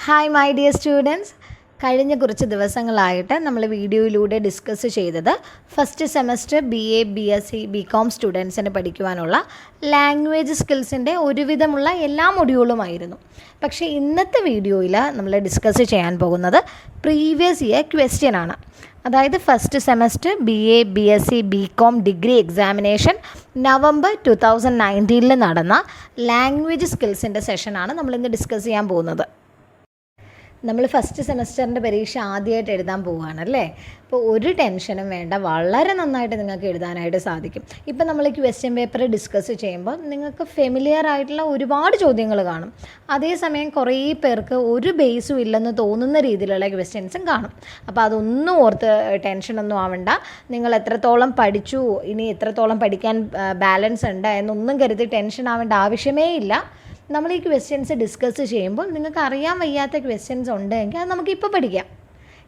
Hi my dear students, കഴിഞ്ഞ കുറച്ച് ദിവസങ്ങളായിട്ട് നമ്മൾ വീഡിയോയിലൂടെ ഡിസ്കസ് ചെയ്തത് first semester BA BSc BCom സ്റ്റുഡൻസിന് പഠിക്കുവാനുള്ള ലാംഗ്വേജ് സ്കിൽസിൻ്റെ ഒരുവിധമുള്ള എല്ലാ മൊഡ്യൂളുമായിരുന്നു. പക്ഷേ ഇന്നത്തെ വീഡിയോയിൽ നമ്മൾ ഡിസ്കസ് ചെയ്യാൻ പോകുന്നത് പ്രീവിയസ് ഇയർ ക്വസ്റ്റ്യൻ ആണ്. അതായത് first semester BA BSc BCom degree examination November 2019 നടന്ന ലാംഗ്വേജ് സ്കിൽസിൻ്റെ സെഷനാണ് നമ്മളിന്ന് ഡിസ്കസ് ചെയ്യാൻ പോകുന്നത്. നമ്മൾ ഫസ്റ്റ് സെമസ്റ്ററിൻ്റെ പരീക്ഷ ആദ്യമായിട്ട് എഴുതാൻ പോവുകയാണല്ലേ. അപ്പോൾ ഒരു ടെൻഷനും വേണ്ട, വളരെ നന്നായിട്ട് നിങ്ങൾക്ക് എഴുതാനായിട്ട് സാധിക്കും. ഇപ്പം നമ്മൾ ക്വസ്റ്റ്യൻ പേപ്പർ ഡിസ്കസ് ചെയ്യുമ്പോൾ നിങ്ങൾക്ക് ഫെമിലിയർ ആയിട്ടുള്ള ഒരുപാട് ചോദ്യങ്ങൾ കാണും. അതേസമയം കുറേ പേർക്ക് ഒരു ബേസും ഇല്ലെന്ന് തോന്നുന്ന രീതിയിലുള്ള ക്വസ്റ്റ്യൻസും കാണും. അപ്പോൾ അതൊന്നും ഓർത്ത് ടെൻഷനൊന്നും ആവണ്ട. നിങ്ങൾ എത്രത്തോളം പഠിച്ചു, ഇനി എത്രത്തോളം പഠിക്കാൻ ബാലൻസ് ഉണ്ട് എന്നൊന്നും കരുതി ടെൻഷൻ ആവേണ്ട ആവശ്യമേ ഇല്ല. നമ്മൾ ഈ ക്വസ്റ്റ്യൻസ് ഡിസ്കസ് ചെയ്യുമ്പോൾ നിങ്ങൾക്ക് അറിയാൻ വയ്യാത്ത ക്വസ്റ്റ്യൻസ് ഉണ്ടെങ്കിൽ അത് നമുക്കിപ്പോൾ പഠിക്കാം.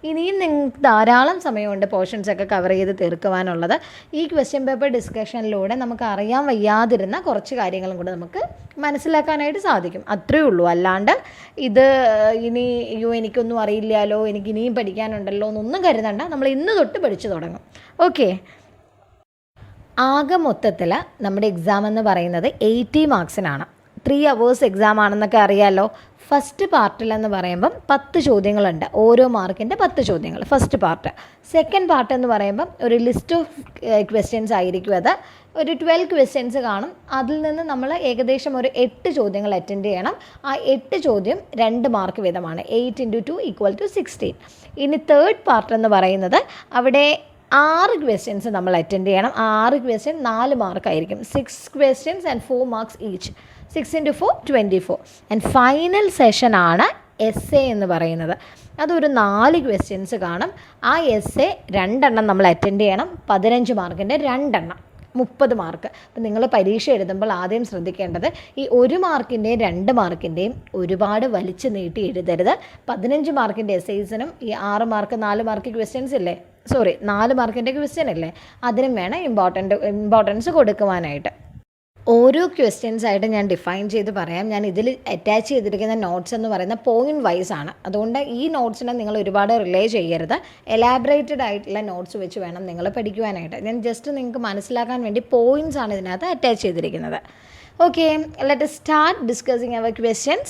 ഇനിയും നിങ്ങൾക്ക് ധാരാളം സമയമുണ്ട് പോർഷൻസൊക്കെ കവർ ചെയ്ത് തീർക്കുവാനുള്ളത്. ഈ ക്വസ്റ്റ്യൻ പേപ്പർ ഡിസ്കഷനിലൂടെ നമുക്ക് അറിയാൻ വയ്യാതിരുന്ന കുറച്ച് കാര്യങ്ങളും കൂടെ നമുക്ക് മനസ്സിലാക്കാനായിട്ട് സാധിക്കും. അത്രയേ ഉള്ളൂ. അല്ലാണ്ട് ഇത് ഇനി എനിക്കൊന്നും അറിയില്ലല്ലോ, എനിക്ക് ഇനിയും പഠിക്കാനുണ്ടല്ലോ എന്നൊന്നും കരുതണ്ട. നമ്മൾ ഇന്ന് തൊട്ട് പഠിച്ചു തുടങ്ങും. ഓക്കെ, ആകെ മൊത്തത്തിൽ നമ്മുടെ എക്സാം എന്ന് പറയുന്നത് 80 മാർക്സിനാണ്. 3 hours എക്സാം ആണെന്നൊക്കെ അറിയാമല്ലോ. ഫസ്റ്റ് പാർട്ടിലെന്ന് പറയുമ്പം 10 ചോദ്യങ്ങളുണ്ട്, ഓരോ മാർക്കിൻ്റെ 10 ചോദ്യങ്ങൾ ഫസ്റ്റ് പാർട്ട്. സെക്കൻഡ് പാർട്ട് എന്ന് പറയുമ്പം ഒരു ലിസ്റ്റ് ഓഫ് ക്വസ്റ്റ്യൻസ് ആയിരിക്കും. അത് ഒരു 12 ക്വസ്റ്റ്യൻസ് കാണും. അതിൽ നിന്ന് നമ്മൾ ഏകദേശം ഒരു 8 ചോദ്യങ്ങൾ അറ്റൻഡ് ചെയ്യണം. ആ 8 ചോദ്യം 2 മാർക്ക് വീതമാണ്. 8 × 2 = 16. ഇനി തേർഡ് പാർട്ട് എന്ന് പറയുന്നത് അവിടെ 6 ക്വസ്റ്റ്യൻസ് നമ്മൾ അറ്റൻഡ് ചെയ്യണം. 6 question 4 മാർക്കായിരിക്കും. 6 questions and 4 marks each. 6 × 4 24. And final സെഷനാണ് essay എന്ന് പറയുന്നത്. അതൊരു 4 ക്വസ്റ്റ്യൻസ് കാണും. ആ essay 2 എണ്ണം നമ്മൾ അറ്റൻഡ് ചെയ്യണം. 15 മാർക്കിൻ്റെ 2 എണ്ണം, 30 മാർക്ക്. അപ്പം നിങ്ങൾ പരീക്ഷ എഴുതുമ്പോൾ ആദ്യം ശ്രദ്ധിക്കേണ്ടത് ഈ 1 മാർക്കിൻ്റെയും 2 മാർക്കിൻ്റെയും ഒരുപാട് വലിച്ചു നീട്ടി എഴുതരുത്. 15 മാർക്കിൻ്റെ എസ്സേസിനും ഈ 6 മാർക്ക് 4 മാർക്ക് ക്വസ്റ്റ്യൻസ് ഇല്ലേ, 4 മാർക്കിൻ്റെ ക്വസ്റ്റ്യൻ അല്ലേ, അതിനും വേണം ഇമ്പോർട്ടൻസ് കൊടുക്കുവാനായിട്ട്. ഓരോ ക്വസ്റ്റ്യൻസ് ആയിട്ട് ഞാൻ ഡിഫൈൻ ചെയ്ത് പറയാം. ഞാൻ ഇതിൽ അറ്റാച്ച് ചെയ്തിരിക്കുന്ന നോട്ട്സ് എന്ന് പറയുന്ന പോയിൻറ്റ് വൈസ് ആണ്. അതുകൊണ്ട് ഈ നോട്ട്സിനെ നിങ്ങൾ ഒരുപാട് റിലേ ചെയ്യരുത്. എലാബറേറ്റഡ് ആയിട്ടുള്ള നോട്ട്സ് വെച്ച് വേണം നിങ്ങൾ പഠിക്കുവാനായിട്ട്. ഞാൻ ജസ്റ്റ് നിങ്ങൾക്ക് മനസ്സിലാക്കാൻ വേണ്ടി പോയിൻറ്റ്സ് ആണ് ഇതിനകത്ത് അറ്റാച്ച് ചെയ്തിരിക്കുന്നത്. Okay, let us start discussing our questions.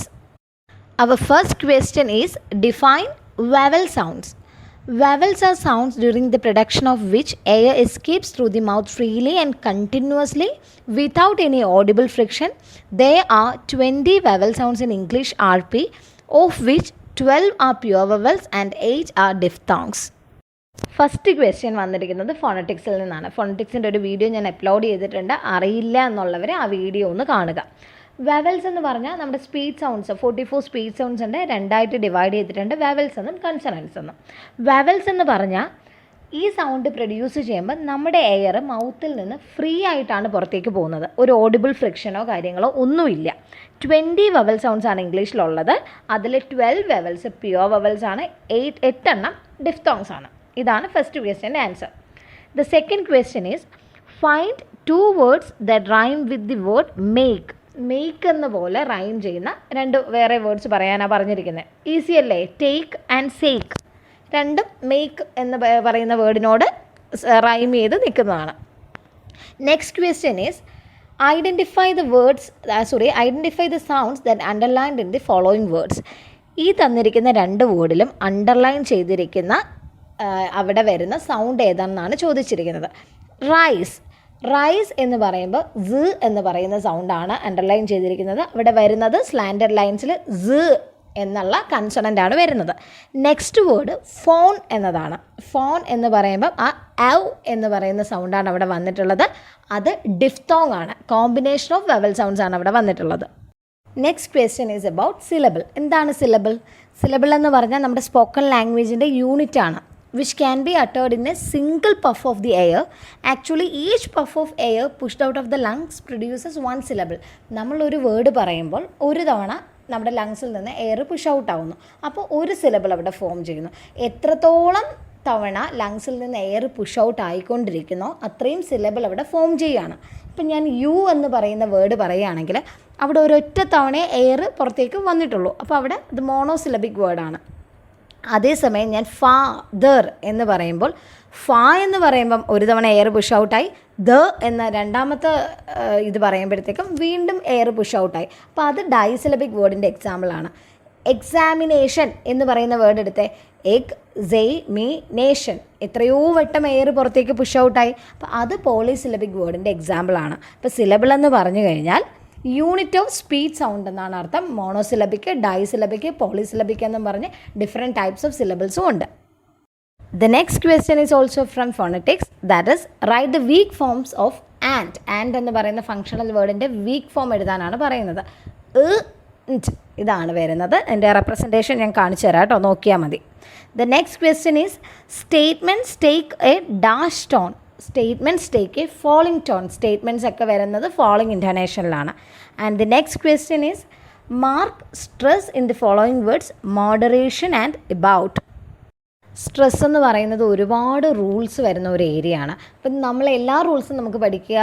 Our first question is define vowel sounds. Vowels are sounds during the production of which air escapes through the mouth freely and continuously without any audible friction. There are 20 vowel sounds in English RP, of which 12 are pure vowels and 8 are diphthongs. First question വന്നിരിക്കുന്നത് ഫോണറ്റിക്സിൽ നിന്നാണ്. ഫോണറ്റിക്സിൻ്റെ ഒരു video ഞാൻ upload ചെയ്തിട്ടുണ്ട്. അറിയില്ല എന്നുള്ളവർ ആ video ഒന്ന് കാണുക. Vowels എന്ന് പറഞ്ഞാൽ നമ്മുടെ സ്പീച്ച് സൗണ്ട്സ് 44 സ്പീച്ച് സൗണ്ട്സ് ഉണ്ട്. 2ആയിട്ട് ഡിവൈഡ് ചെയ്തിട്ടുണ്ട്, വവൽസ് എന്നും കൺസണൻസ് എന്നും. വവൽസ് എന്ന് പറഞ്ഞാൽ ഈ സൗണ്ട് പ്രൊഡ്യൂസ് ചെയ്യുമ്പോൾ നമ്മുടെ എയർ മൗത്തിൽ നിന്ന് ഫ്രീ ആയിട്ടാണ് പുറത്തേക്ക് പോകുന്നത്. ഒരു ഓഡിബിൾ ഫ്രിക്ഷനോ കാര്യങ്ങളോ ഒന്നുമില്ല. 20 വവൽ സൗണ്ട്സ് ആണ് ഇംഗ്ലീഷിലുള്ളത്. അതിൽ 12 വവൽസ് പ്യുവർ വവൽസ് ആണ്, 8 എണ്ണം ഡിഫ്തോങ്സ് ആണ്. ഇതാണ് ഫസ്റ്റ് ക്വസ്റ്റ്യൻ്റെ answer. The second question is find 2 words that rhyme with the word make. Make എന്ന പോലെ റൈം ചെയ്യുന്ന 2 വേറെ വേർഡ്സ് പറയാനാണ് പറഞ്ഞിരിക്കുന്നത്. ഈസി അല്ലേ? ടേക്ക് ആൻഡ് സേക്ക് രണ്ടും മേക്ക് എന്ന് പറയുന്ന വേർഡിനോട് റൈം ചെയ്ത് നിൽക്കുന്നതാണ്. Next question is identify the sounds that underlined in the following words. ഈ തന്നിരിക്കുന്ന 2 വേർഡിലും അണ്ടർലൈൻ ചെയ്തിരിക്കുന്ന അവിടെ വരുന്ന സൗണ്ട് ഏതാണെന്നാണ് ചോദിച്ചിരിക്കുന്നത്. റൈസ് എന്ന് പറയുമ്പോൾ Z എന്ന് പറയുന്ന സൗണ്ടാണ് അണ്ടർലൈൻ ചെയ്തിരിക്കുന്നത്. അവിടെ വരുന്നത് സ്ലാൻഡർ ലൈൻസിൽ Z എന്നുള്ള കൺസണൻ്റ് ആണ് വരുന്നത്. നെക്സ്റ്റ് വേർഡ് ഫോൺ എന്നതാണ്. ഫോൺ എന്ന് പറയുമ്പോൾ ആ ഔ എന്ന് പറയുന്ന സൗണ്ടാണ് അവിടെ വന്നിട്ടുള്ളത്. അത് ഡിഫ്തോങ് ആണ്. കോമ്പിനേഷൻ ഓഫ് വവൽ സൗണ്ട്സ് ആണ് അവിടെ വന്നിട്ടുള്ളത്. Next question is about syllable. എന്താണ് സിലബിൾ? സിലബിൾ എന്ന് പറഞ്ഞാൽ നമ്മുടെ സ്പോക്കൺ ലാംഗ്വേജിൻ്റെ യൂണിറ്റ് ആണ്. which can be uttered in a single puff of the air. Actually, each puff of air pushed out of the lungs produces 1 syllable. നമ്മളൊരു word പറയുമ്പോൾ ഒരു തവണ നമ്മുടെ ലങ്സിൽ നിന്ന് എയർ പുഷ് ഔട്ട് ആവുന്നു. അപ്പോൾ ഒരു സിലബിൾ അവിടെ ഫോം ചെയ്യുന്നു. എത്രത്തോളം തവണ ലങ്സിൽ നിന്ന് എയർ പുഷ് ഔട്ട് ആയിക്കൊണ്ടിരിക്കുന്നോ അത്രയും സിലബിൾ അവിടെ ഫോം ചെയ്യുകയാണ്. ഇപ്പം ഞാൻ യു എന്ന് പറയുന്ന വേർഡ് പറയുകയാണെങ്കിൽ അവിടെ ഒരൊറ്റ തവണയെ എയർ പുറത്തേക്ക് വന്നിട്ടുള്ളൂ. അപ്പോൾ അവിടെ ഇത് മോണോസിലബിക് വേർഡാണ്. അതേസമയം ഞാൻ ഫാദർ എന്ന് പറയുമ്പോൾ എന്ന് പറയുമ്പം ഒരു തവണ എയർ പുഷ് ഔട്ടായി, എന്ന രണ്ടാമത്തെ ഇത് പറയുമ്പോഴത്തേക്കും വീണ്ടും എയർ പുഷ് ഔട്ടായി. അപ്പോൾ അത് ഡൈസിലബിക് വേർഡിൻ്റെ എക്സാമ്പിളാണ്. എക്സാമിനേഷൻ എന്ന് പറയുന്ന വേർഡ് എടുത്തേ, എക്സെമിനേഷൻ, എത്രയോ വട്ടം എയർ പുറത്തേക്ക് പുഷ് ഔട്ടായി. അപ്പോൾ അത് പോളിസിലബിക് വേർഡിൻ്റെ എക്സാമ്പിളാണ്. അപ്പോൾ സിലബിൾ എന്ന് പറഞ്ഞു കഴിഞ്ഞാൽ യൂണിറ്റ് ഓഫ് സ്പീച്ച് സൗണ്ട് എന്നാണ് അർത്ഥം. മോണോസിലബിക്ക്, ഡൈസിലബിക്ക്, പോളിസിലബിക്ക് എന്നും പറഞ്ഞ് ഡിഫറെൻറ്റ് ടൈപ്സ് ഓഫ് സിലബിൾസും ഉണ്ട്. The next question is also from phonetics, that is write the weak forms of and. And എന്ന് പറയുന്ന ഫങ്ഷണൽ വേർഡിൻ്റെ വീക്ക് ഫോം എഴുതാനാണ് പറയുന്നത്. ഇതാണ് വരുന്നത്. എൻ്റെ റെപ്രസെൻറ്റേഷൻ ഞാൻ കാണിച്ചു തരാം കേട്ടോ, നോക്കിയാൽ മതി. The next question is statements take a dash tone. Statements take a falling tone. Statements ഒക്കെ വരുന്നത് ഫോളിംഗ് ഇൻറ്റോനേഷനിലാണ്. And the next question is mark stress in the following words moderation and about. Stress എന്ന് പറയുന്നത് ഒരുപാട് rules വരുന്ന ഒരു area ആണ്. അപ്പം നമ്മൾ എല്ലാ റൂൾസും നമുക്ക് പഠിക്കുക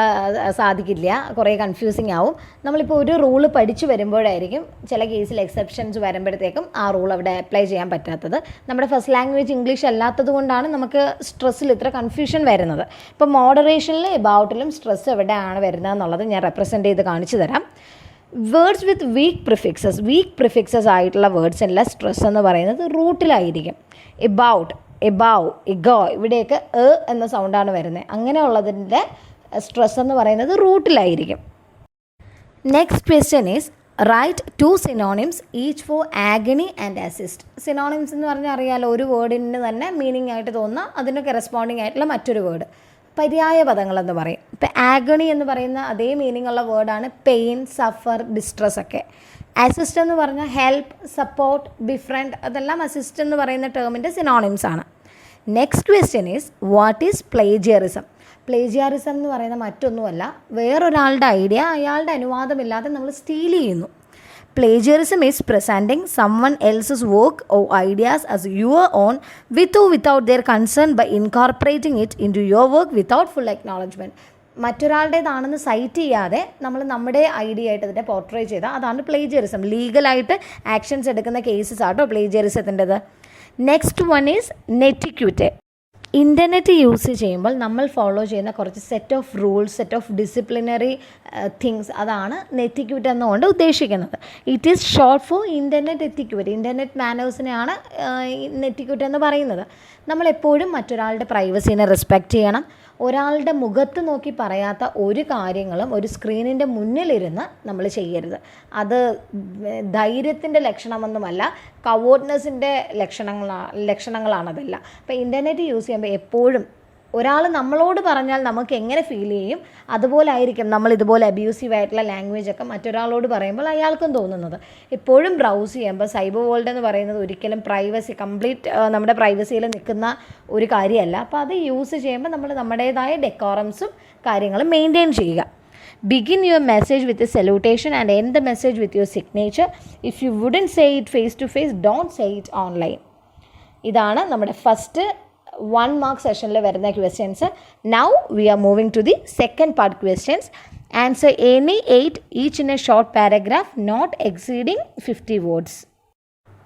സാധിക്കില്ല, കുറേ കൺഫ്യൂസിങ് ആവും. നമ്മളിപ്പോൾ ഒരു റൂള് പഠിച്ചു വരുമ്പോഴായിരിക്കും ചില കേസിൽ എക്സെപ്ഷൻസ് വരുമ്പോഴത്തേക്കും ആ റൂൾ അവിടെ അപ്ലൈ ചെയ്യാൻ പറ്റാത്തത്. നമ്മുടെ ഫസ്റ്റ് ലാംഗ്വേജ് ഇംഗ്ലീഷ് അല്ലാത്തത് കൊണ്ടാണ് നമുക്ക് സ്ട്രെസ്സിൽ ഇത്ര കൺഫ്യൂഷൻ വരുന്നത്. ഇപ്പോൾ മോഡറേഷനിലും എബൌട്ടിലും സ്ട്രെസ് എവിടെയാണ് വരുന്നത് എന്നുള്ളത് ഞാൻ റെപ്രസെൻറ്റ് ചെയ്ത് കാണിച്ചു തരാം. വേർഡ്സ് വിത്ത് വീക്ക് പ്രിഫിക്സസ് ആയിട്ടുള്ള വേർഡ്സിൻ്റെ സ്ട്രെസ് എന്ന് പറയുന്നത് റൂട്ടിലായിരിക്കും. എബൌട്ട്, എബവ്, എഗോ, ഇവിടെയൊക്കെ എന്ന സൗണ്ടാണ് വരുന്നത്. അങ്ങനെയുള്ളതിൻ്റെ സ്ട്രെസ് എന്ന് പറയുന്നത് റൂട്ടിലായിരിക്കും. Next question is write 2 synonyms each for agony and assist. Synonyms എന്ന് പറഞ്ഞാൽ അറിയാലോ, ഒരു വേർഡിന് തന്നെ മീനിങ് ആയിട്ട് തോന്നുന്ന അതിന് കറസ്പോണ്ടിങ് ആയിട്ടുള്ള മറ്റൊരു വേർഡ്, പര്യായ പദങ്ങളെന്ന് പറയും. ഇപ്പം ആഗണി എന്ന് പറയുന്ന അതേ മീനിങ് ഉള്ള വേർഡാണ് പെയിൻ, സഫർ, ഡിസ്ട്രസ് ഒക്കെ. അസിസ്റ്റ് എന്ന് പറഞ്ഞാൽ ഹെൽപ്പ്, സപ്പോർട്ട്, ബിഫ്രണ്ട്, അതെല്ലാം അസിസ്റ്റ് എന്ന് പറയുന്ന ടേമിൻ്റെ സിനോണിംസ് ആണ്. Next question is what is plagiarism. Plagiarism എന്ന് പറയുന്ന മറ്റൊന്നുമല്ല, വേറൊരാളുടെ ഐഡിയ അയാളുടെ അനുവാദമില്ലാതെ നമ്മൾ സ്റ്റീൽ ചെയ്യുന്നു. Plagiarism is presenting someone else's work or ideas as your own with or without their consent by incorporating it into your work without full acknowledgement. മറ്റൊരാളുടേതാണെന്ന് cite ചെയ്യാതെ നമ്മൾ നമ്മുടെ ഐഡിയ ആയിട്ട് അതിൻ്റെ പോർട്രേ ചെയ്താൽ അതാണ് പ്ലേജിയറിസം. ലീഗലായിട്ട് ആക്ഷൻസ് എടുക്കുന്ന കേസസ് ആട്ടോ പ്ലേജിയറിസത്തിൻ്റെത്. Next one is netiquette. Internet use ചെയ്യുമ്പോൾ നമ്മൾ ഫോളോ ചെയ്യുന്ന കുറച്ച് set of rules, set of disciplinary things, അതാണ് നെറ്റിക്യൂറ്റ് എന്നുകൊണ്ട് ഉദ്ദേശിക്കുന്നത്. It is short for internet etiquette. Internet മാനേഴ്സിനെയാണ് നെറ്റിക്യൂറ്റ് എന്ന് പറയുന്നത്. നമ്മളെപ്പോഴും മറ്റൊരാളുടെ പ്രൈവസീനെ റെസ്പെക്റ്റ് ചെയ്യണം. ഒരാളുടെ മുഖത്ത് നോക്കി പറയാത്ത ഒരു കാര്യങ്ങളും ഒരു സ്ക്രീനിൻ്റെ മുന്നിലിരുന്ന് നമ്മൾ ചെയ്യരുത്. അത് ധൈര്യത്തിൻ്റെ ലക്ഷണമൊന്നുമല്ല, കവേർഡ്നെസ്സിൻ്റെ ലക്ഷണങ്ങളാണതല്ല. അപ്പോൾ ഇൻ്റർനെറ്റ് യൂസ് ചെയ്യുമ്പോൾ എപ്പോഴും ഒരാൾ നമ്മളോട് പറഞ്ഞാൽ നമുക്ക് എങ്ങനെ ഫീൽ ചെയ്യും അതുപോലെ ആയിരിക്കും നമ്മൾ ഇതുപോലെ അബ്യൂസീവ് ആയിട്ടുള്ള ലാംഗ്വേജൊക്കെ മറ്റൊരാളോട് പറയുമ്പോൾ അയാൾക്കും തോന്നുന്നത്. എപ്പോഴും ബ്രൗസ് ചെയ്യുമ്പോൾ സൈബർ വേൾഡ് എന്ന് പറയുന്നത് ഒരിക്കലും പ്രൈവസി നമ്മുടെ പ്രൈവസിയിൽ നിൽക്കുന്ന ഒരു കാര്യമല്ല. അപ്പോൾ അത് യൂസ് ചെയ്യുമ്പോൾ നമ്മൾ നമ്മുടേതായ ഡെക്കോറംസും കാര്യങ്ങളും മെയിൻറ്റെയിൻ ചെയ്യുക. Begin your message with a salutation and end the message with your signature. If you wouldn't say it face to face, don't say it online. ഇതാണ് നമ്മുടെ ഫസ്റ്റ് 1 mark സെഷനിൽ വരുന്ന questions. Now we are moving to the second part questions. Answer any 8 each in a short paragraph not exceeding 50 words.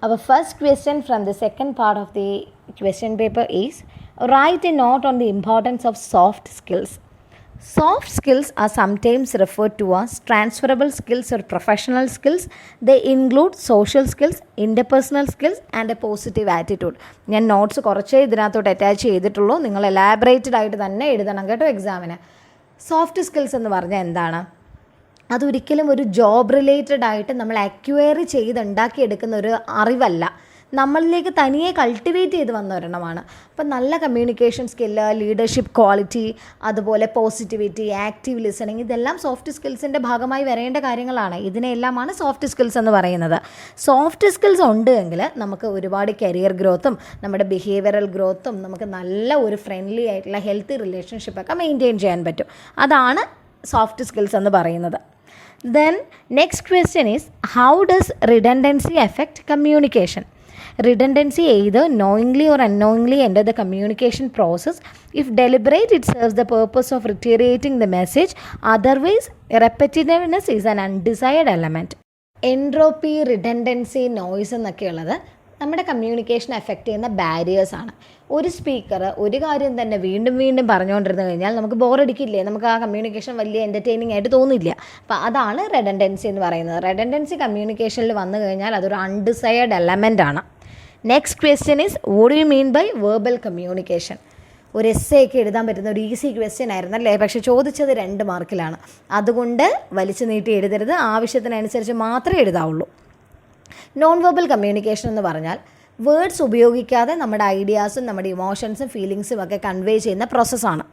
Our first question from the second part of the question paper is write a note on the importance of soft skills. Soft skills are sometimes referred to as transferable skills or professional skills. They include social skills, interpersonal skills and a positive attitude. ഞാൻ notes കുറച്ചേ ഇതിനകത്തോട്ട് attach ചെയ്തിട്ടുള്ളൂ. നിങ്ങൾ elaborated ആയിട്ട് തന്നെ എഴുതണം കേട്ടോ എക്സാമിന്. സോഫ്റ്റ് സ്കിൽസ് എന്ന് പറഞ്ഞാൽ എന്താണ്? അതൊരിക്കലും ഒരു ജോബ് റിലേറ്റഡ് ആയിട്ട് നമ്മൾ അക്വയർ ചെയ്തുണ്ടാക്കിയെടുക്കുന്ന ഒരു അറിവല്ല, നമ്മളിലേക്ക് തനിയെ കൾട്ടിവേറ്റ് ചെയ്ത് വന്ന ഒരെണ്ണമാണ്. അപ്പം നല്ല കമ്മ്യൂണിക്കേഷൻ സ്കില്ല്, ലീഡർഷിപ്പ് ക്വാളിറ്റി, അതുപോലെ പോസിറ്റിവിറ്റി, ആക്റ്റീവ് ലിസണിങ്, ഇതെല്ലാം സോഫ്റ്റ് സ്കിൽസിൻ്റെ ഭാഗമായി വരേണ്ട കാര്യങ്ങളാണ്. ഇതിനെല്ലാമാണ് സോഫ്റ്റ് സ്കിൽസ് എന്ന് പറയുന്നത്. സോഫ്റ്റ് സ്കിൽസ് ഉണ്ട് എങ്കിൽ നമുക്ക് ഒരുപാട് കരിയർ ഗ്രോത്തും നമ്മുടെ ബിഹേവിയറൽ ഗ്രോത്തും നമുക്ക് നല്ല ഒരു ഫ്രണ്ട്ലി ആയിട്ടുള്ള ഹെൽത്തി റിലേഷൻഷിപ്പൊക്കെ മെയിൻറ്റെയിൻ ചെയ്യാൻ പറ്റും. അതാണ് സോഫ്റ്റ് സ്കിൽസ് എന്ന് പറയുന്നത്. Then next question is how does redundancy affect communication? Redundancy either knowingly or unknowingly enter the communication process. If deliberate, it serves the purpose of reiterating the message. Otherwise, repetitiveness is an undesired element. Entropy, redundancy, noise എന്നൊക്കെയുള്ളത് നമ്മുടെ communication effect ചെയ്യുന്ന ബാരിയേഴ്സാണ്. ഒരു speaker ഒരു കാര്യം തന്നെ വീണ്ടും വീണ്ടും പറഞ്ഞുകൊണ്ടിരുന്നു കഴിഞ്ഞാൽ നമുക്ക് ബോറടിക്കില്ലേ, നമുക്ക് ആ കമ്മ്യൂണിക്കേഷൻ വലിയ എൻ്റർടൈനിങ് ആയിട്ട് തോന്നില്ല. അപ്പോൾ അതാണ് റെഡൻഡൻസി എന്ന് പറയുന്നത്. റെഡൻഡൻസി കമ്മ്യൂണിക്കേഷനിൽ വന്നു കഴിഞ്ഞാൽ അതൊരു അൺഡിസൈഡ് എലമെൻ്റ് ആണ്. Next question is what do you mean by verbal communication? ഒരു എസ്സേ ഒക്കെ എഴുതാൻ പറ്റുന്ന ഒരു ഈസി ക്വസ്റ്റ്യൻ ആയിരുന്നല്ലേ, പക്ഷേ ചോദിച്ചത് 2 മാർക്കിലാണ്. അതുകൊണ്ട് വലിച്ചു നീട്ടി എഴുതരുത്, ആവശ്യത്തിനനുസരിച്ച് മാത്രമേ എഴുതാവുള്ളൂ. നോൺ വെർബൽ കമ്മ്യൂണിക്കേഷൻ എന്ന് പറഞ്ഞാൽ വേർഡ്സ് ഉപയോഗിക്കാതെ നമ്മുടെ ഐഡിയാസും നമ്മുടെ ഇമോഷൻസും ഫീലിങ്സും ഒക്കെ കൺവേ ചെയ്യുന്ന പ്രോസസ്സാണ്.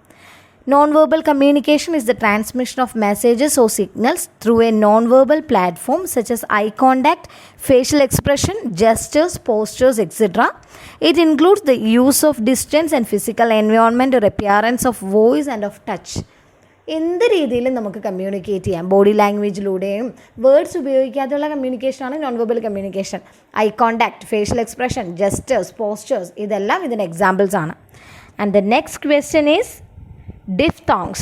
Non-verbal communication is the transmission of messages or signals through a non-verbal platform such as eye contact, facial expression, gestures, postures, etc. It includes the use of distance and physical environment or appearance of voice and of touch. എന്ത് രീതിയിലും നമുക്ക് communicate ചെയ്യാം. Body ലാംഗ്വേജിലൂടെയും words ഉപയോഗിക്കാതെയുള്ള കമ്മ്യൂണിക്കേഷനാണ് non verbal communication. Eye contact, facial expression, gestures, postures ഇതെല്ലാം ഇതിന് examples ആണ്. And the next question is diphthongs.